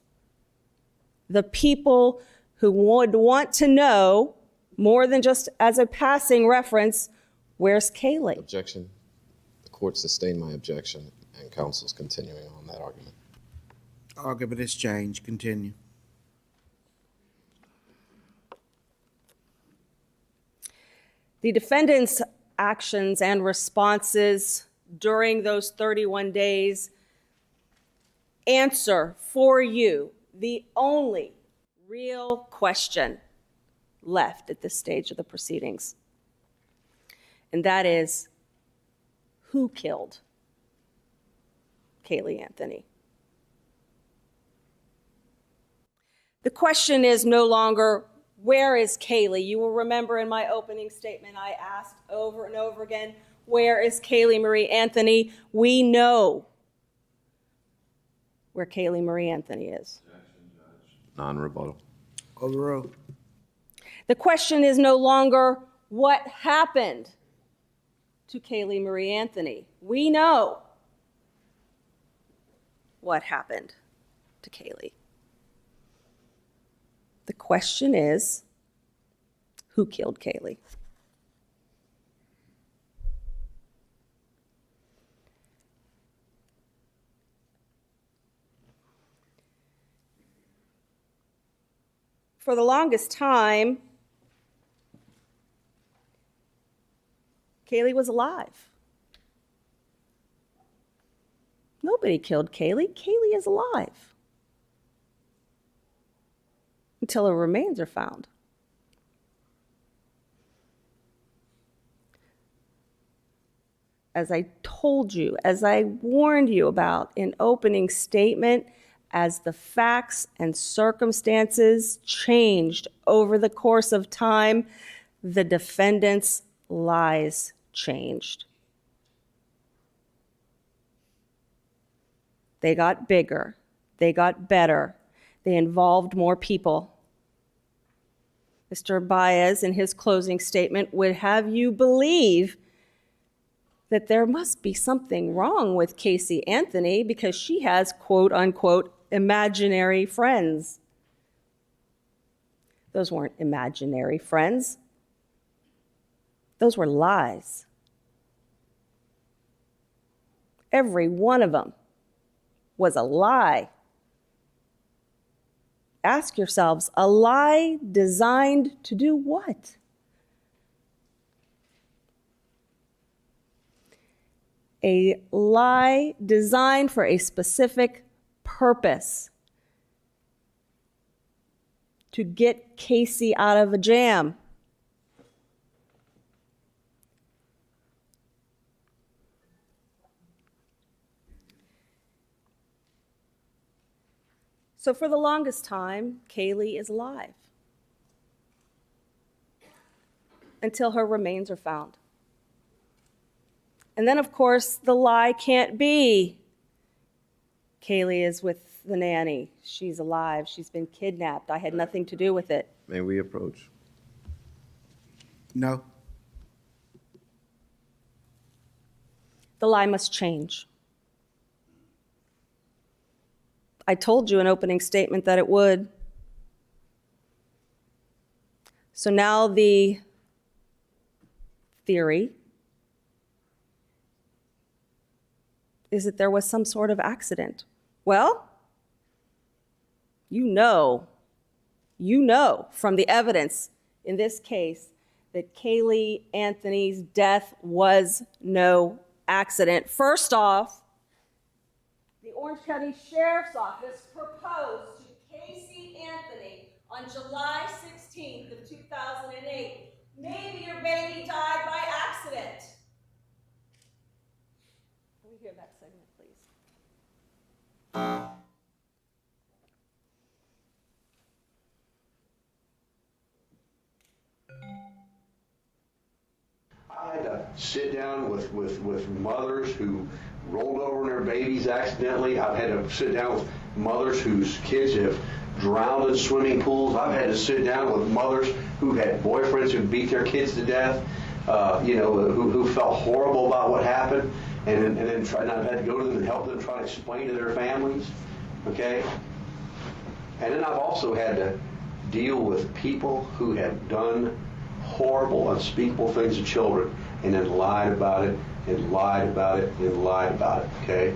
The people who would want to know, more than just as a passing reference, where's Caylee? Objection. The court sustained my objection, and counsel's continuing on that argument. Argument is changed. Continue. The defendant's actions and responses during those 31 days answer for you the only real question left at this stage of the proceedings. And that is, who killed Caylee Anthony? The question is no longer, where is Caylee? You will remember in my opening statement, I asked over and over again, where is Caylee Marie Anthony? We know where Caylee Marie Anthony is. Non-rebuttal. Overruled. The question is no longer what happened to Caylee Marie Anthony. We know what happened to Caylee. The question is, who killed Caylee? For the longest time, Caylee was alive. Nobody killed Caylee. Caylee is alive until her remains are found. As I told you, as I warned you about in opening statement, as the facts and circumstances changed over the course of time, the defendant's lies changed. They got bigger. They got better. They involved more people. Mr. Baez, in his closing statement, would have you believe that there must be something wrong with Caylee Anthony because she has, quote unquote, imaginary friends. Those weren't imaginary friends. Those were lies. Every one of them was a lie. Ask yourselves, a lie designed to do what? A lie designed for a specific purpose. To get Caylee out of a jam. So for the longest time, Caylee is alive until her remains are found. And then, of course, the lie can't be Caylee is with the nanny. She's alive. She's been kidnapped. I had nothing to do with it. May we approach? No? The lie must change. I told you in opening statement that it would. So now the theory is that there was some sort of accident. Well, you know from the evidence in this case that Caylee Anthony's death was no accident. First off, the Orange County Sheriff's Office proposed to Caylee Anthony on July 16th of 2008, maybe your baby died by accident. Can we hear that segment, please? I had to sit down with mothers who rolled over in their babies accidentally. I've had to sit down with mothers whose kids have drowned in swimming pools. I've had to sit down with mothers who had boyfriends who beat their kids to death, who felt horrible about what happened, and I've had to go to them and help them try to explain to their families, okay? And then I've also had to deal with people who have done horrible, unspeakable things to children and then lied about it and lied about it and lied about it, okay?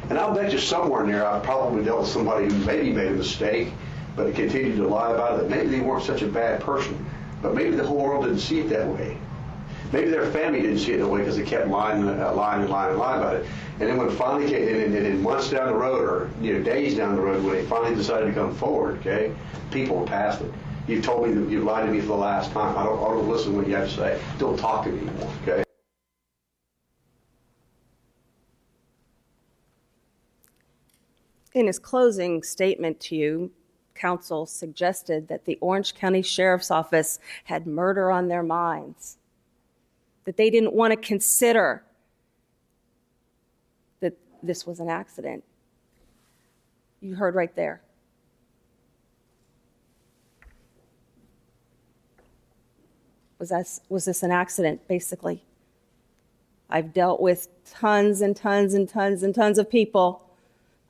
And I'll bet you somewhere in there I probably dealt with somebody who maybe made a mistake, but continued to lie about it, that maybe they weren't such a bad person, but maybe the whole world didn't see it that way. Maybe their family didn't see it that way because they kept lying about it. And then when it finally came, and months down the road, or days down the road, when they finally decided to come forward, okay, people were past it. You've told me that you lied to me for the last time. I don't listen to what you have to say. Don't talk to me anymore, okay? In his closing statement to you, counsel suggested that the Orange County Sheriff's Office had murder on their minds, that they didn't want to consider that this was an accident. You heard right there. Was this an accident, basically? I've dealt with tons and tons and tons and tons of people.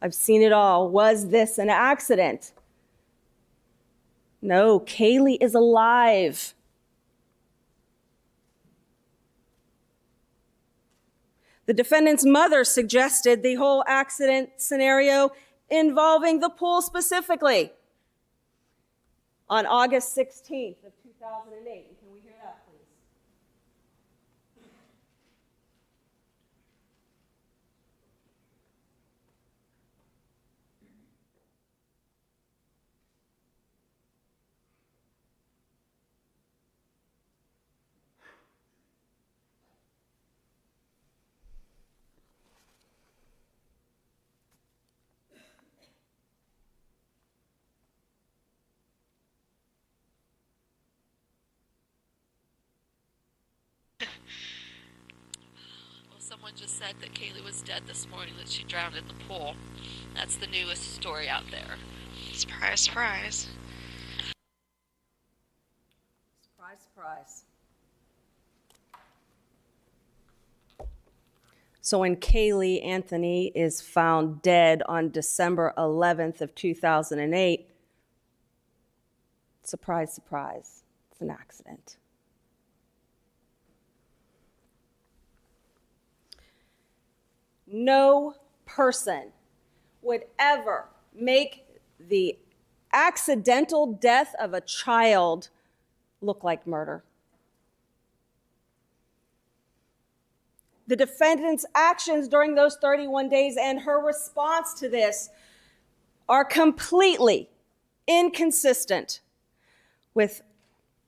I've seen it all. Was this an accident? No, Caylee is alive. The defendant's mother suggested the whole accident scenario involving the pool specifically on August 16th of 2008. Can we hear that, please? said that Caylee was dead this morning, that she drowned in the pool. That's the newest story out there. Surprise, surprise. Surprise, surprise. So when Caylee Anthony is found dead on December 11th of 2008, surprise, surprise, it's an accident. No person would ever make the accidental death of a child look like murder. The defendant's actions during those 31 days and her response to this are completely inconsistent with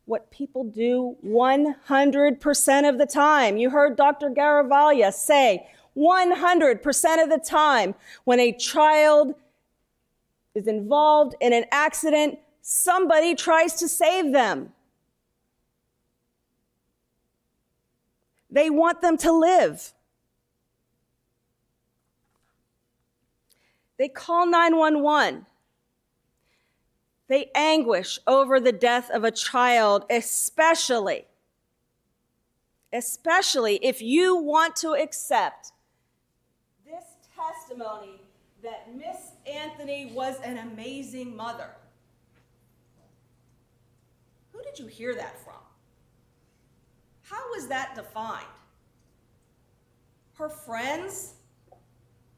what people do 100% of the time. You heard Dr. Garavaglia say 100% of the time when a child is involved in an accident, somebody tries to save them. They want them to live. They call 911. They anguish over the death of a child, especially if you want to accept this testimony that Miss Anthony was an amazing mother. Who did you hear that from? How was that defined? Her friends?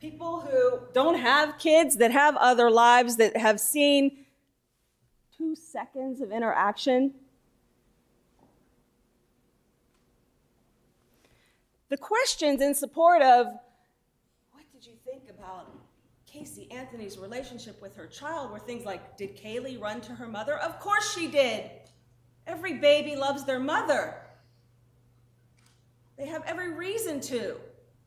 People who don't have kids, that have other lives, that have seen 2 seconds of interaction? The questions in support of, what did you think about Casey Anthony's relationship with her child, were things like, did Caylee run to her mother? Of course she did. Every baby loves their mother. They have every reason to.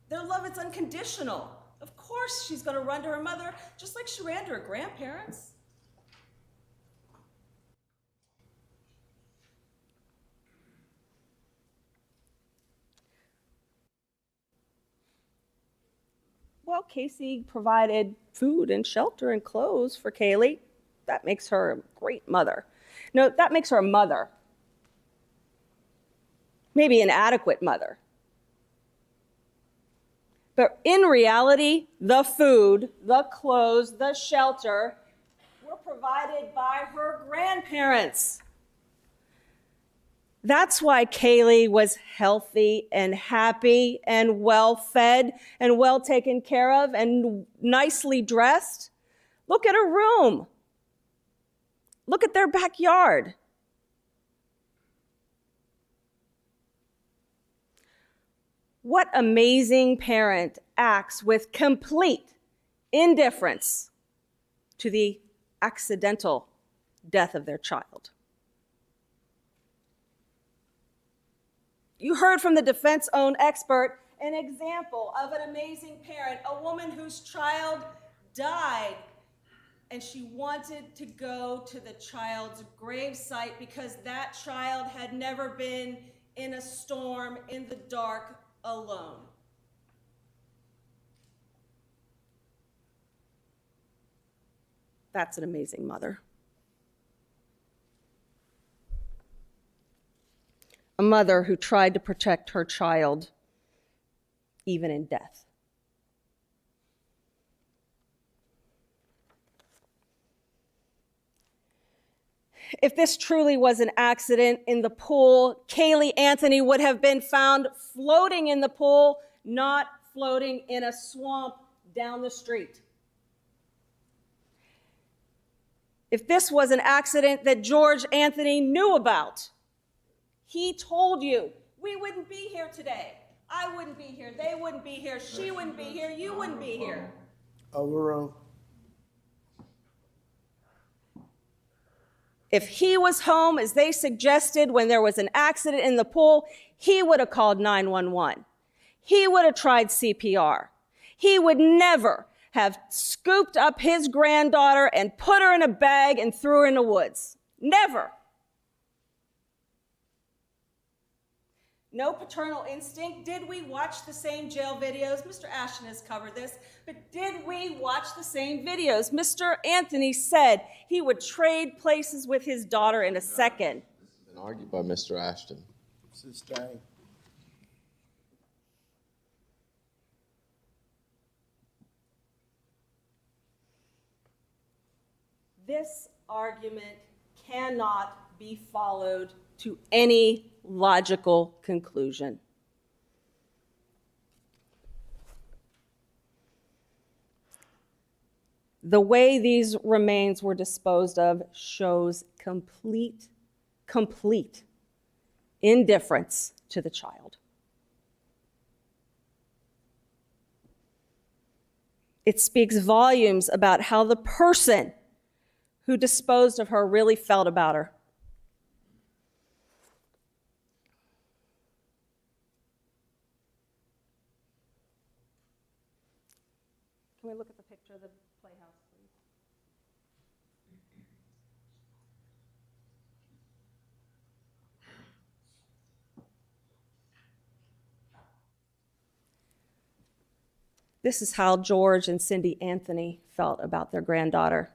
Their love is unconditional. Of course she's going to run to her mother, just like she ran to her grandparents. Well, Casey provided food and shelter and clothes for Caylee. That makes her a great mother. No, that makes her a mother. Maybe an adequate mother. But in reality, the food, the clothes, the shelter were provided by her grandparents. That's why Caylee was healthy and happy and well-fed and well taken care of and nicely dressed. Look at her room. Look at their backyard. What amazing parent acts with complete indifference to the accidental death of their child? You heard from the defense own expert an example of an amazing parent, a woman whose child died, and she wanted to go to the child's gravesite because that child had never been in a storm in the dark alone. That's an amazing mother. A mother who tried to protect her child even in death. If this truly was an accident in the pool, Caylee Anthony would have been found floating in the pool, not floating in a swamp down the street. If this was an accident that George Anthony knew about, he told you, we wouldn't be here today. I wouldn't be here. They wouldn't be here. She wouldn't be here. You wouldn't be here. Overruled. If he was home, as they suggested, when there was an accident in the pool, he would have called 911. He would have tried CPR. He would never have scooped up his granddaughter and put her in a bag and threw her in the woods. Never. No paternal instinct. Did we watch the same jail videos? Mr. Ashton has covered this, but did we watch the same videos? Mr. Anthony said he would trade places with his daughter in a second. Been argued by Mr. Ashton. Sustained. This argument cannot be followed to any logical conclusion. The way these remains were disposed of shows complete indifference to the child. It speaks volumes about how the person who disposed of her really felt about her. Can we look at the picture of the playhouse, please? This is how George and Cindy Anthony felt about their granddaughter.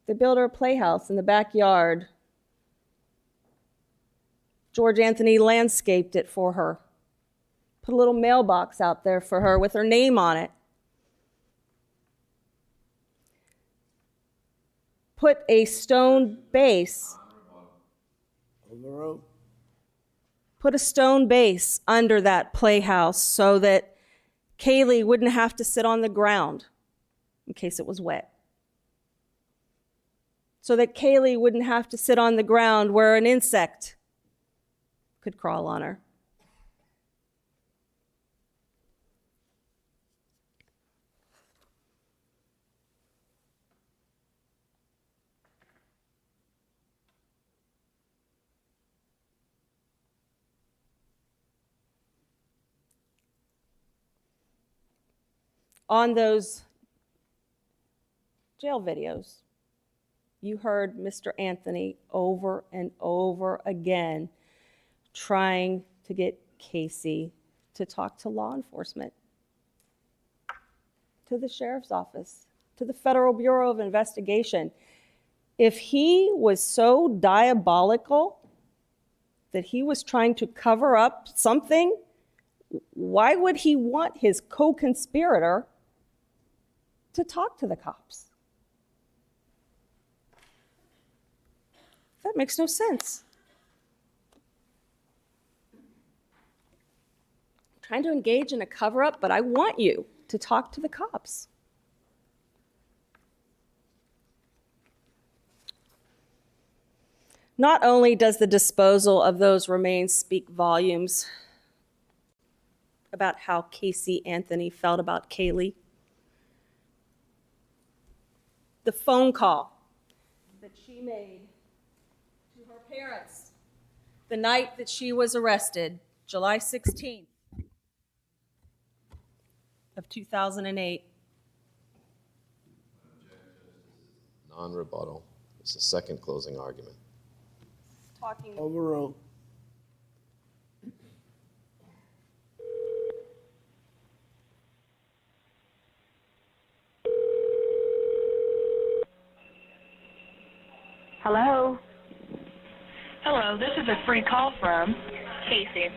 They built her a playhouse in the backyard. George Anthony landscaped it for her, put a little mailbox out there for her with her name on it. Put a stone base. Overruled. Put a stone base under that playhouse so that Caylee wouldn't have to sit on the ground in case it was wet. So that Caylee wouldn't have to sit on the ground where an insect could crawl on her. On those jail videos, you heard Mr. Anthony over and over again trying to get Casey to talk to law enforcement, to the sheriff's office, to the Federal Bureau of Investigation. If he was so diabolical that he was trying to cover up something, why would he want his co-conspirator to talk to the cops? That makes no sense. I'm trying to engage in a cover-up, but I want you to talk to the cops. Not only does the disposal of those remains speak volumes about how Casey Anthony felt about Caylee, the phone call that she made to her parents the night that she was arrested, July 16th of 2008. Non-rebuttal. It's the second closing argument. Talking. Overruled. Hello? Hello, this is a free call from Casey.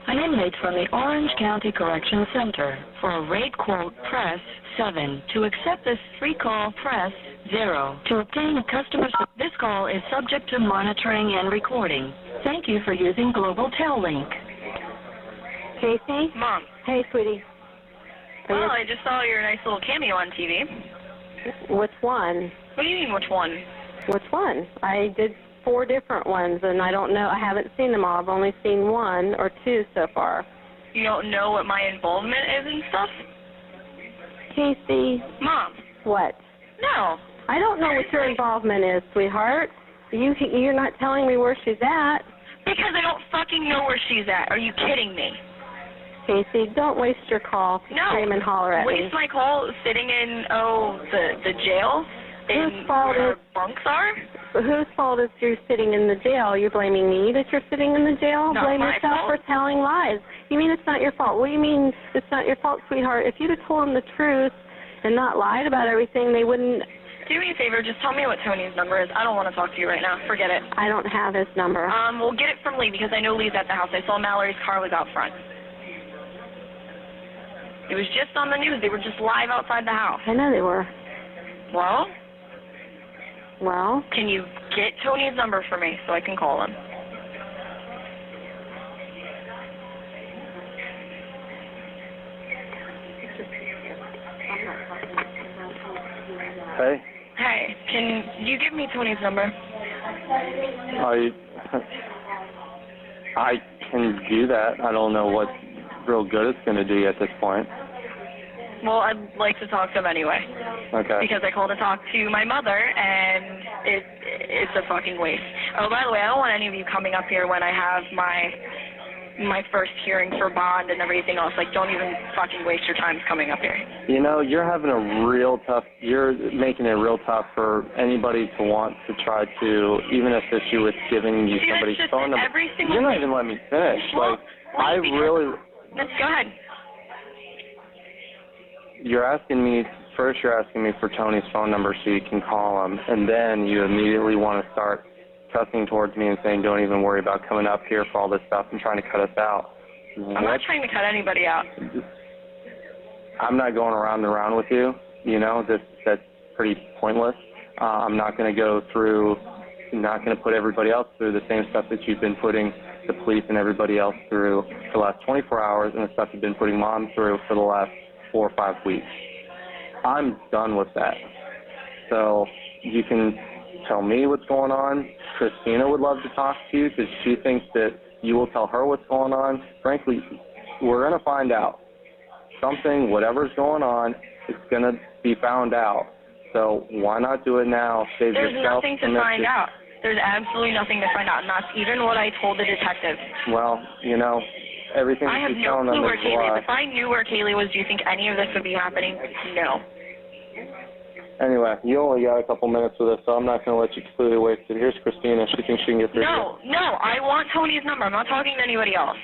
An inmate from the Orange County Correctional Center. For a rate quote, press 7. To accept this free call, press 0. To obtain a customer service, this call is subject to monitoring and recording. Thank you for using Global Tel Link. Casey? Mom. Hey, sweetie. Well, I just saw your nice little cameo on TV. Which one? What do you mean, which one? Which one? I did 4 different ones, and I don't know. I haven't seen them all. I've only seen 1 or 2 so far. You don't know what my involvement is and stuff? Casey. Mom. What? No. I don't know what your involvement is, sweetheart. You're not telling me where she's at. Because I don't fucking know where she's at. Are you kidding me? Casey, don't waste your call to scream and holler at me. Waste my call sitting in, the jail? Whose fault where is bunks are? whose fault is you're sitting in the jail? You're blaming me that you're sitting in the jail? Not Blame my yourself fault. for telling lies. You mean it's not your fault? What do you mean it's not your fault, sweetheart? If you'd have told them the truth and not lied about everything, they wouldn't. Do me a favor, just tell me what Tony's number is. I don't want to talk to you right now. Forget it. I don't have his number. We'll get it from Lee because I know Lee's at the house. I saw Mallory's car was out front. It was just on the news. They were just live outside the house. I know they were. Well, can you get Tony's number for me so I can call him? Hey, Hey, can you give me Tony's number? I can do that. I don't know what real good it's going to do you at this point. Well, I'd like to talk to him anyway. Okay. Because I called to talk to my mother, and it's a fucking waste. Oh, by the way, I don't want any of you coming up here when I have my first hearing for bond and everything else. Like, don't even fucking waste your time coming up here. You know, you're making it real tough for anybody to want to try to even assist you with giving you somebody's phone number. You're not even letting me finish. Well, Let's go ahead. You're asking me for Tony's phone number so you can call him, and then you immediately want to start cussing towards me and saying, don't even worry about coming up here for all this stuff and trying to cut us out. I'm not trying to cut anybody out. I'm not going around and around with you. You know, that's pretty pointless. I'm not going to put everybody else through the same stuff that you've been putting the police and everybody else through for the last 24 hours and the stuff you've been putting Mom through for the last 4 or 5 weeks. I'm done with that. So you can tell me what's going on. Christina would love to talk to you because she thinks that you will tell her what's going on. Frankly, we're going to find out. Whatever's going on, it's going to be found out. So why not do it now? Save There's yourself nothing to find out. There's absolutely nothing to find out, and that's even what I told the detective. Well, you know, everything I that have you're no telling them clue where is a Caylee lie. is. If I knew where Caylee was, do you think any of this would be happening? No. Anyway, you only got a couple minutes with this, so I'm not going to let you completely waste it. Here's Christina. She thinks she can get through to you. No, I want Tony's number. I'm not talking to anybody else.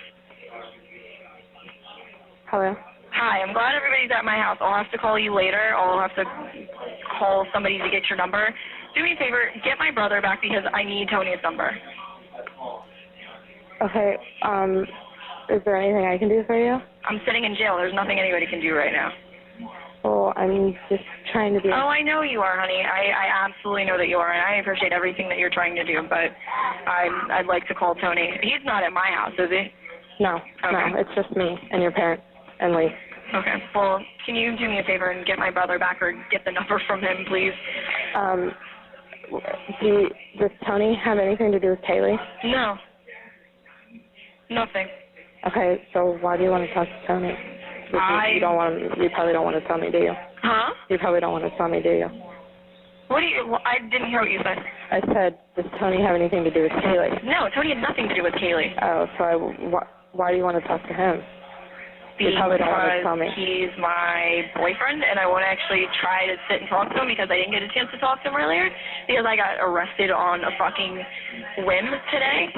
Hello? Hi, I'm glad everybody's at my house. I'll have to call you later. I'll have to call somebody to get your number. Do me a favor, get my brother back because I need Tony's number. Okay, is there anything I can do for you? I'm sitting in jail. There's nothing anybody can do right now. Well, I'm just trying to be... Oh, I know you are, honey. I absolutely know that you are, and I appreciate everything that you're trying to do, but I'd like to call Tony. He's not at my house, is he? No, Okay. no, it's just me and your parents and Lee. Okay. Well, can you do me a favor and get my brother back or get the number from him, please? Does Tony have anything to do with Caylee? No. Nothing. Okay, so why do you want to talk to Tony? You probably don't want to tell me, do you? Huh? You probably don't want to tell me, do you? I didn't hear what you said. I said, does Tony have anything to do with Caylee? No, Tony had nothing to do with Caylee. Oh, so why do you want to talk to him? You probably don't want to tell me. He's my boyfriend, and I want to actually try to sit and talk to him because I didn't get a chance to talk to him earlier because I got arrested on a fucking whim today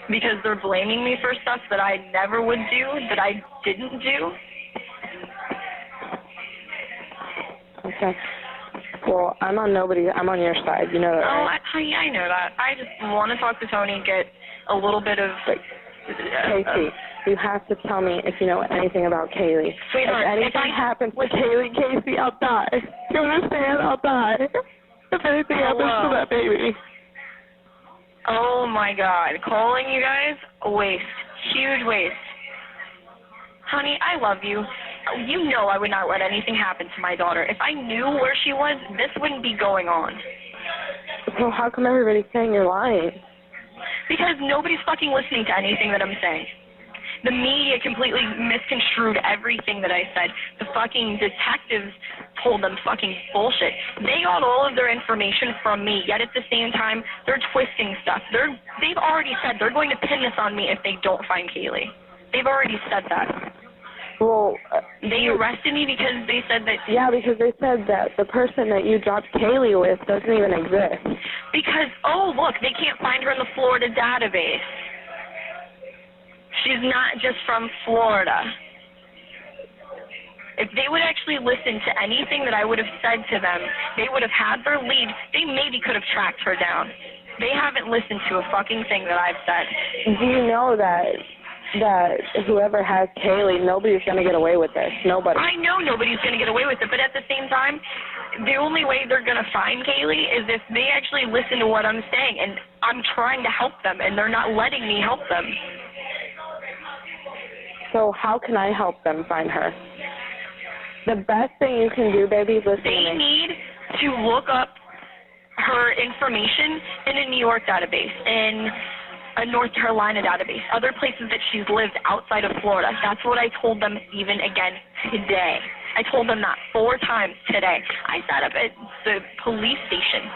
because they're blaming me for stuff that I never would do, that I didn't do. Okay. Well, I'm on your side. You know that, right? I know that. I just want to talk to Tony, get a little bit of... Casey, you have to tell me if you know anything about Caylee. Sweetheart, if anything happens to Caylee, Casey, I'll die. You understand? I'll die. If anything happens to that baby. Oh, my God. Calling you guys? A waste. Huge waste. Honey, I love you. You know I would not let anything happen to my daughter. If I knew where she was, this wouldn't be going on. So how come everybody's saying you're lying? Because nobody's fucking listening to anything that I'm saying. The media completely misconstrued everything that I said. The fucking detectives told them fucking bullshit. They got all of their information from me, yet at the same time, they're twisting stuff. They've already said they're going to pin this on me if they don't find Caylee. They've already said that. Well, They arrested me because they said that... Yeah, because they said that the person that you dropped Caylee with doesn't even exist. Because, oh, look, they can't find her in the Florida database. She's not just from Florida. If they would actually listen to anything that I would have said to them, they would have had their lead. They maybe could have tracked her down. They haven't listened to a fucking thing that I've said. Do you know that whoever has Caylee, nobody's going to get away with this? Nobody. I know nobody's going to get away with it, but at the same time, the only way they're going to find Caylee is if they actually listen to what I'm saying, and I'm trying to help them, and they're not letting me help them. So how can I help them find her? The best thing you can do, baby, is listen to me. They need to look up her information in a New York database, in a North Carolina database, other places that she's lived outside of Florida. That's what I told them even again today. I told them that 4 times today. I sat up at the police station,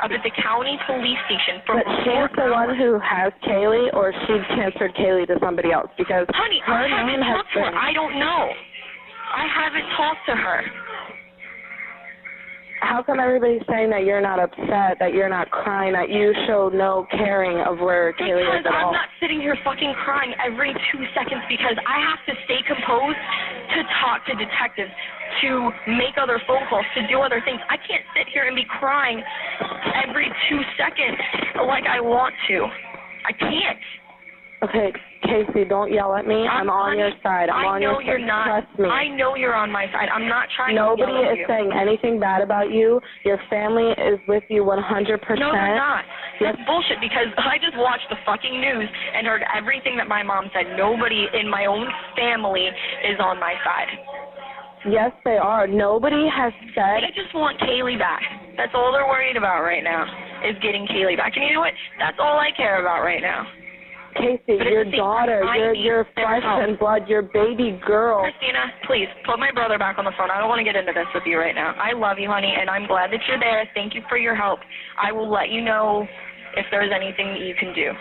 up at the county police station for But she's the one who has Caylee, or she transferred Caylee to somebody else? Because honey, her I haven't name has talked to her. I don't know. I haven't talked to her. How come everybody's saying that you're not upset, that you're not crying, that you show no caring of where Caylee is at all? I'm not sitting here fucking crying every 2 seconds because I have to stay composed to talk to detectives, to make other phone calls, to do other things. I can't sit here and be crying every 2 seconds like I want to. I can't. Okay, Casey, don't yell at me. I'm on your side. I'm on your side. I know you're not. Trust me. I know you're on my side. I'm not trying Nobody to yell at is you. saying anything bad about you. Your family is with you 100%. No, they're not. That's bullshit because I just watched the fucking news and heard everything that my mom said. Nobody in my own family is on my side. Yes, they are. Nobody has said... They just want Caylee back. That's all they're worried about right now, is getting Caylee back. And you know what? That's all I care about right now. Casey, your daughter, your flesh and blood, your baby girl. Christina, please, put my brother back on the phone. I don't want to get into this with you right now. I love you, honey, and I'm glad that you're there. Thank you for your help. I will let you know if there's anything that you can do.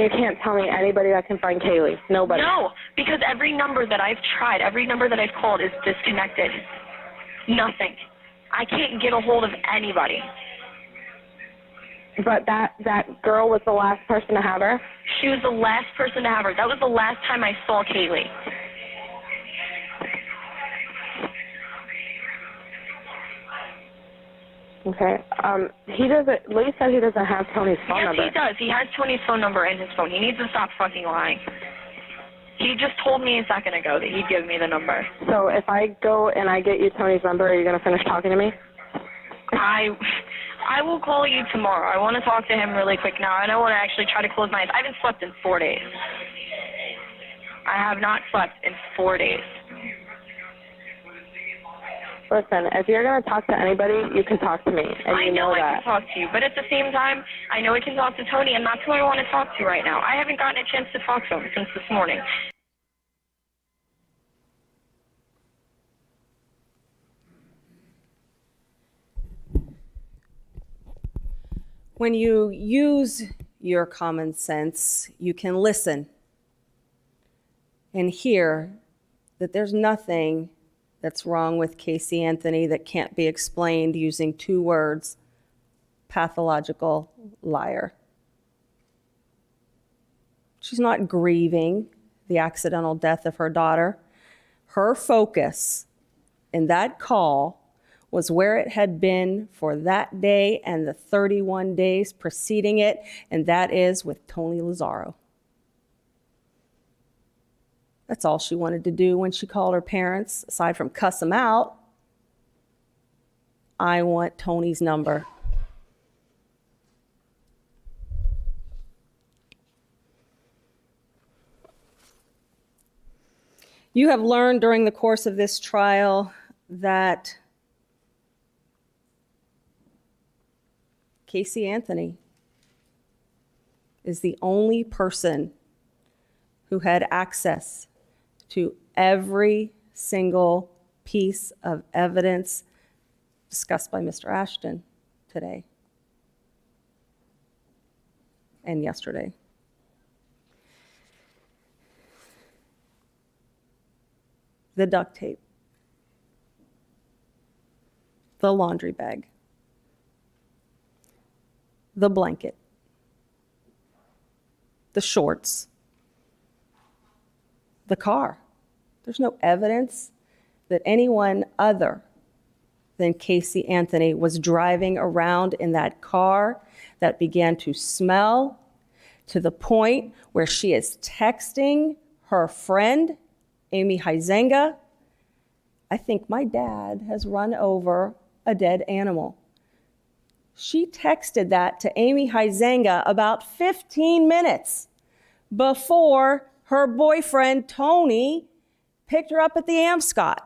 You can't tell me anybody that can find Caylee. Nobody. No, because every number that I've tried, every number that I've called is disconnected. Nothing. I can't get a hold of anybody. But that girl was the last person to have her? She was the last person to have her. That was the last time I saw Caylee. Okay. Lee said he doesn't have Tony's phone number. Yes, he does. He has Tony's phone number in his phone. He needs to stop fucking lying. He just told me a second ago that he'd give me the number. So if I go and I get you Tony's number, are you going to finish talking to me? I will call you tomorrow. I want to talk to him really quick now, and I want to actually try to close my eyes. I haven't slept in 4 days. I have not slept in 4 days. Listen, if you're going to talk to anybody, you can talk to me, and you know that. I know I can talk to you, but at the same time, I know I can talk to Tony, and that's who I want to talk to right now. I haven't gotten a chance to talk to him since this morning. When you use your common sense, you can listen and hear that there's nothing that's wrong with Caylee Anthony that can't be explained using 2 words: pathological liar. She's not grieving the accidental death of her daughter. Her focus in that call was where it had been for that day and the 31 days preceding it, and that is with Tony Lazzaro. That's all she wanted to do when she called her parents, aside from cuss them out. I want Tony's number. You have learned during the course of this trial that Caylee Anthony is the only person who had access to every single piece of evidence discussed by Mr. Ashton today and yesterday. the duct tape, the laundry bag, the blanket, the shorts, the car. There's no evidence that anyone other than Caylee Anthony was driving around in that car that began to smell to the point where she is texting her friend, Amy Huizenga, "I think my dad has run over a dead animal." She texted that to Amy Huizenga about 15 minutes before her boyfriend, Tony, picked her up at the Amscot.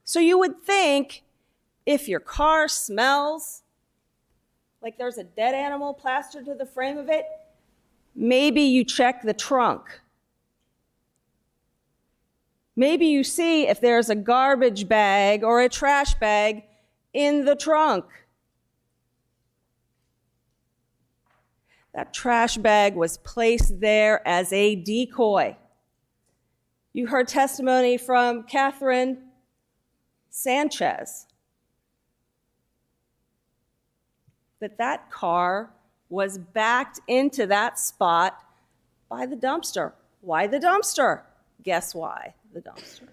So you would think if your car smells like there's a dead animal plastered to the frame of it, maybe you check the trunk. Maybe you see if there's a garbage bag or a trash bag in the trunk. That trash bag was placed there as a decoy. You heard testimony from Catherine Sanchez that car was backed into that spot by the dumpster. Why the dumpster? Guess why the dumpster?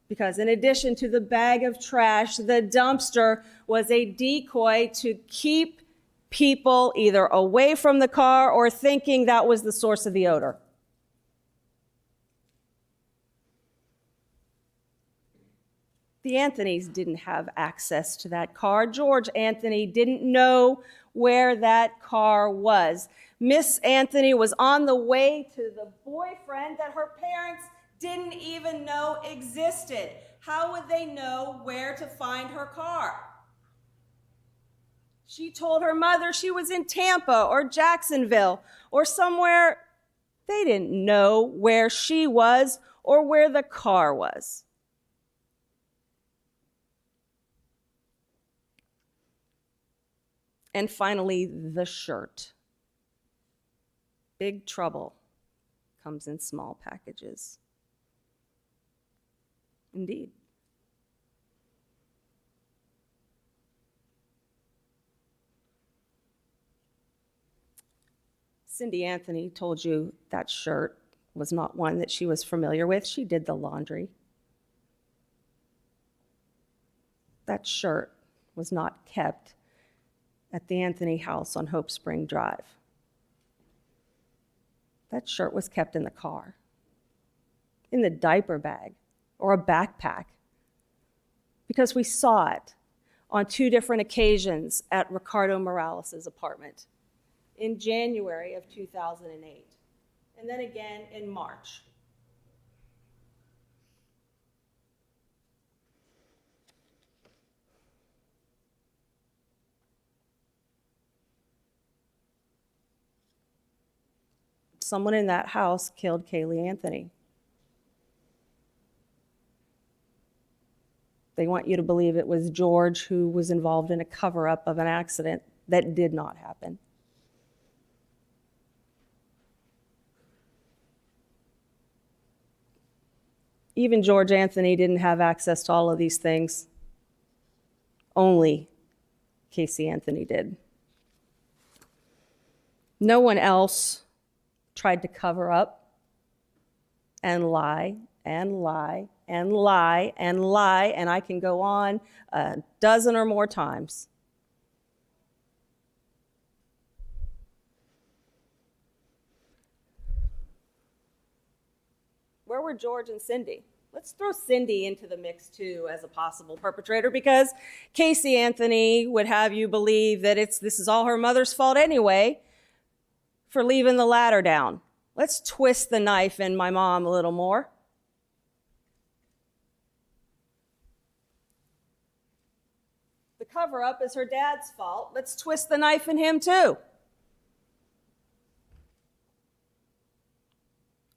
Because in addition to the bag of trash, the dumpster was a decoy to keep people either away from the car or thinking that was the source of the odor. The Anthonys didn't have access to that car. George Anthony didn't know where that car was. Miss Anthony was on the way to the boyfriend that her parents didn't even know existed. How would they know where to find her car? She told her mother she was in Tampa or Jacksonville or somewhere. They didn't know where she was or where the car was. And finally, the shirt. Big trouble comes in small packages. Indeed. Cindy Anthony told you that shirt was not one that she was familiar with. She did the laundry. That shirt was not kept at the Anthony house on Hope Spring Drive. That shirt was kept in the car, in the diaper bag or a backpack, because we saw it on 2 different occasions at Ricardo Morales' apartment in January of 2008, and then again in March. Someone in that house killed Caylee Anthony. They want you to believe it was George who was involved in a cover-up of an accident that did not happen. Even George Anthony didn't have access to all of these things. Only Caylee Anthony did. No one else tried to cover up and lie and lie and lie and lie, and I can go on a dozen or more times. Where were George and Cindy? Let's throw Cindy into the mix too as a possible perpetrator, because Caylee Anthony would have you believe that this is all her mother's fault anyway for leaving the ladder down. Let's twist the knife in my mom a little more. The cover-up is her dad's fault. Let's twist the knife in him too.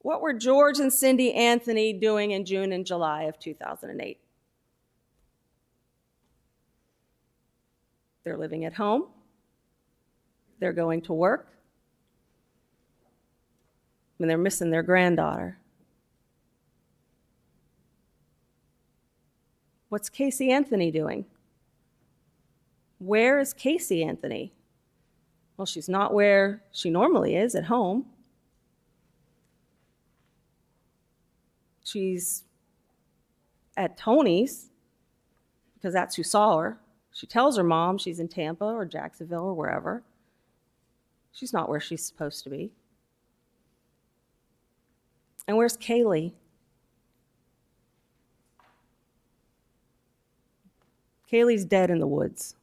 What were George and Cindy Anthony doing in June and July of 2008? They're living at home. They're going to work. And they're missing their granddaughter. What's Casey Anthony doing? Where is Casey Anthony? Well, she's not where she normally is, at home. She's at Tony's, because that's who saw her. She tells her mom she's in Tampa or Jacksonville or wherever. She's not where she's supposed to be. And where's Caylee? Caylee's dead in the woods.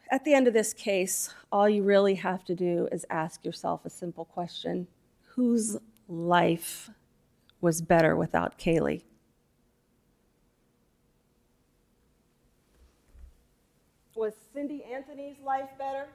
At the end of this case, all you really have to do is ask yourself a simple question. Whose life was better without Caylee? Was Cindy Anthony's life better?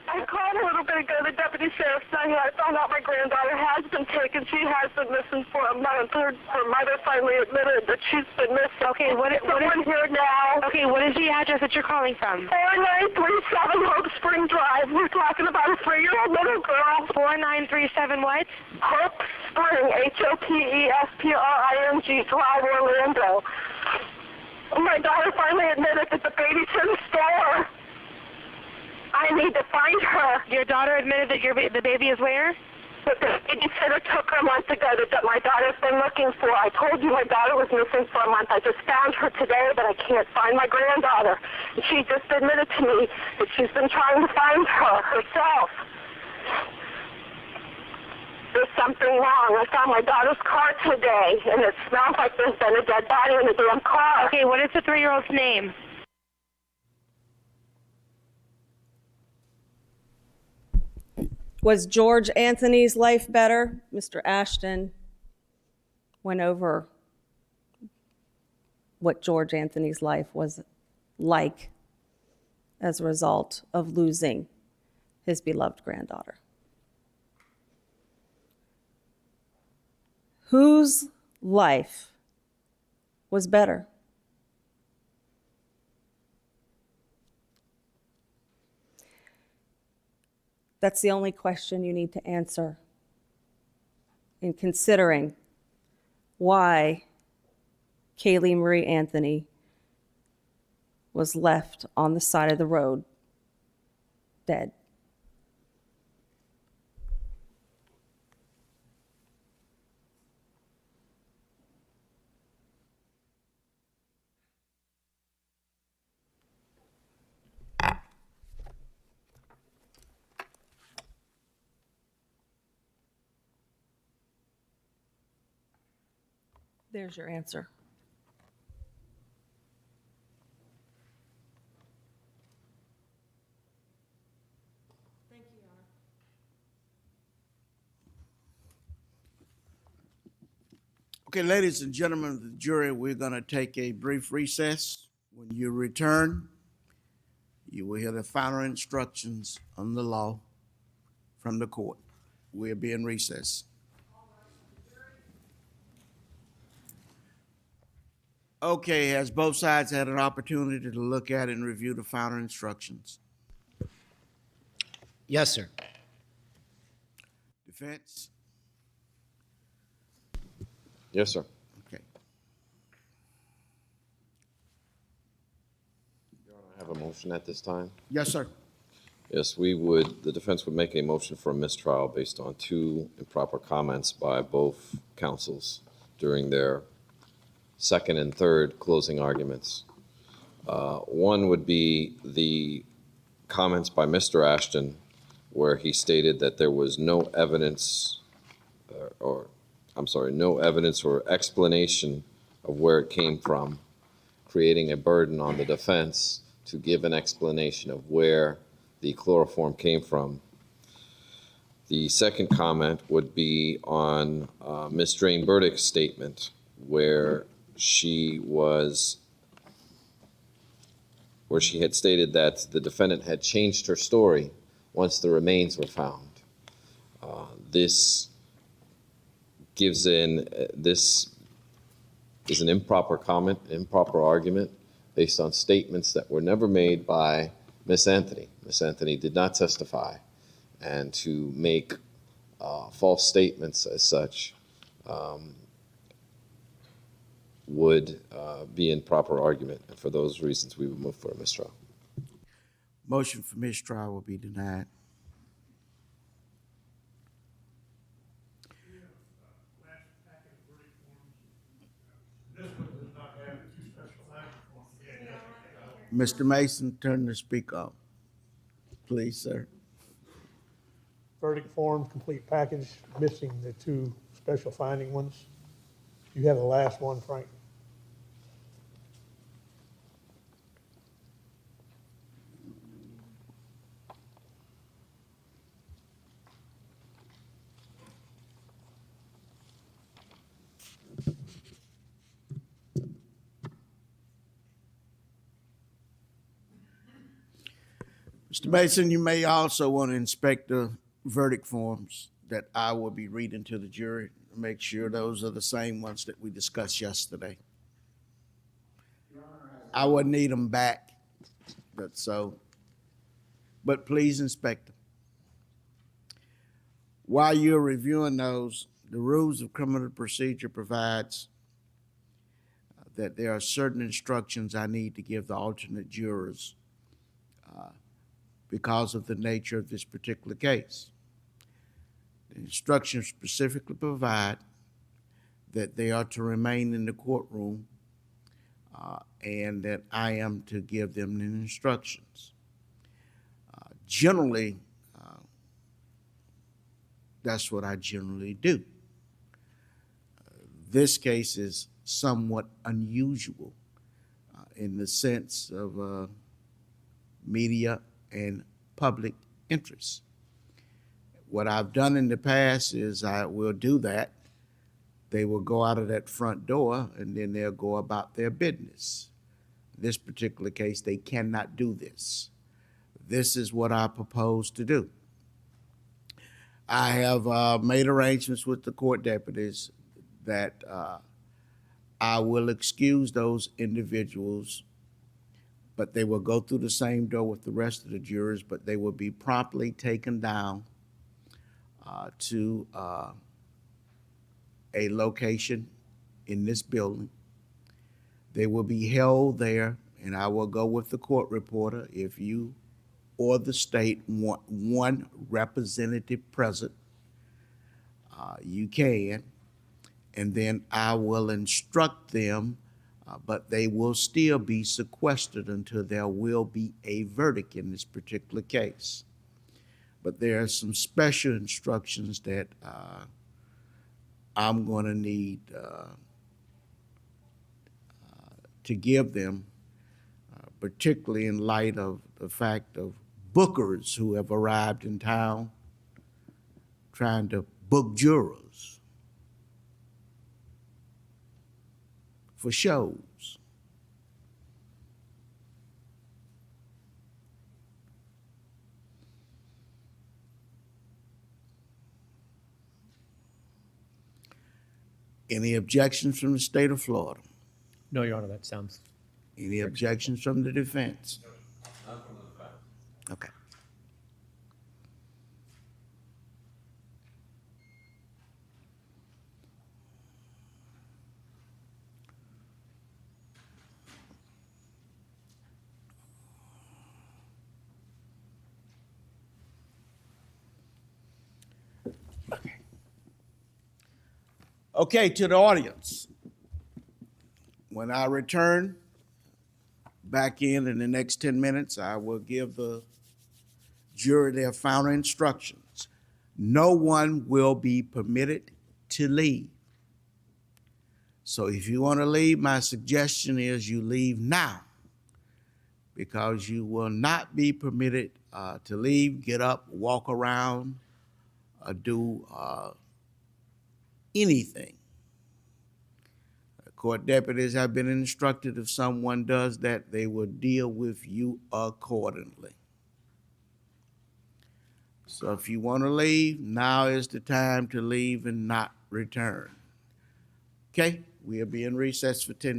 I called a little bit ago, the deputy sheriff saying I found out my granddaughter has been taken. She has been missing for a month. Her mother finally admitted that she's been missing. Okay, what is here now? Okay, what is the address that you're calling from? 4937 Hope Spring Drive. We're talking about a 3-year-old little girl. 4937 what? Hope Spring, HOPESPRING Drive, Orlando. My daughter finally admitted that the baby's in the store. I need to find her. Your daughter admitted that the baby is where? But the babysitter took her a month ago that my daughter's been looking for. I told you my daughter was missing for a month. I just found her today, but I can't find my granddaughter. And she just admitted to me that she's been trying to find her herself. There's something wrong. I found my daughter's car today, and it smells like there's been a dead body in the damn car. Okay, what is the 3-year-old's name? Was George Anthony's life better? Mr. Ashton went over what George Anthony's life was like as a result of losing his beloved granddaughter. Whose life was better? That's the only question you need to answer in considering why Caylee Marie Anthony was left on the side of the road, dead. There's your answer. Thank you, Your Honor. Okay, ladies and gentlemen of the jury, we're going to take a brief recess. When you return, you will hear the final instructions on the law from the court. We'll be in recess. Okay, has both sides had an opportunity to look at and review the final instructions? Yes, sir. Defense? Yes, sir. Okay. Your Honor, I have a motion at this time. Yes, sir. Yes, the defense would make a motion for a mistrial based on 2 improper comments by both counsels during their second and third closing arguments. One would be the comments by Mr. Ashton, where he stated that there was no evidence, no evidence or explanation of where it came from, creating a burden on the defense to give an explanation of where the chloroform came from. The second comment would be on Ms. Drain Burdick's statement, where she had stated that the defendant had changed her story once the remains were found. This is an improper comment, improper argument based on statements that were never made by Ms. Anthony. Ms. Anthony did not testify, and to make false statements as such would be improper argument. And for those reasons, we would move for a mistrial. Motion for mistrial will be denied. Mr. Mason, turn the speaker on. Please, sir. Verdict form, complete package, missing the 2 special finding ones. You have the last one, Frank. Mr. Mason, you may also want to inspect the verdict forms that I will be reading to the jury. Make sure those are the same ones that we discussed yesterday. I would need them back, but please inspect them. While you're reviewing those, the rules of criminal procedure provides that there are certain instructions I need to give the alternate jurors because of the nature of this particular case. The instructions specifically provide that they are to remain in the courtroom and that I am to give them the instructions. Generally, that's what I generally do. This case is somewhat unusual in the sense of media and public interest. What I've done in the past is I will do that. They will go out of that front door and then they'll go about their business. In this particular case, they cannot do this. This is what I propose to do. I have made arrangements with the court deputies that I will excuse those individuals, but they will go through the same door with the rest of the jurors, but they will be promptly taken down to a location in this building. They will be held there, and I will go with the court reporter. If you or the state want one representative present, you can, and then I will instruct them, but they will still be sequestered until there will be a verdict in this particular case. But there are some special instructions that I'm going to need to give them, particularly in light of the fact of bookers who have arrived in town trying to book jurors for shows. Any objections from the state of Florida? No, Your Honor, that sounds. Any objections from the defense? Not from the defense. Okay. Okay, to the audience. When I return back in the next 10 minutes, I will give the jury their final instructions. No one will be permitted to leave. So if you want to leave, my suggestion is you leave now, because you will not be permitted to leave, get up, walk around do anything. Court deputies have been instructed if someone does that, they will deal with you accordingly. So if you want to leave, now is the time to leave and not return. Okay, we'll be in recess for 10 minutes.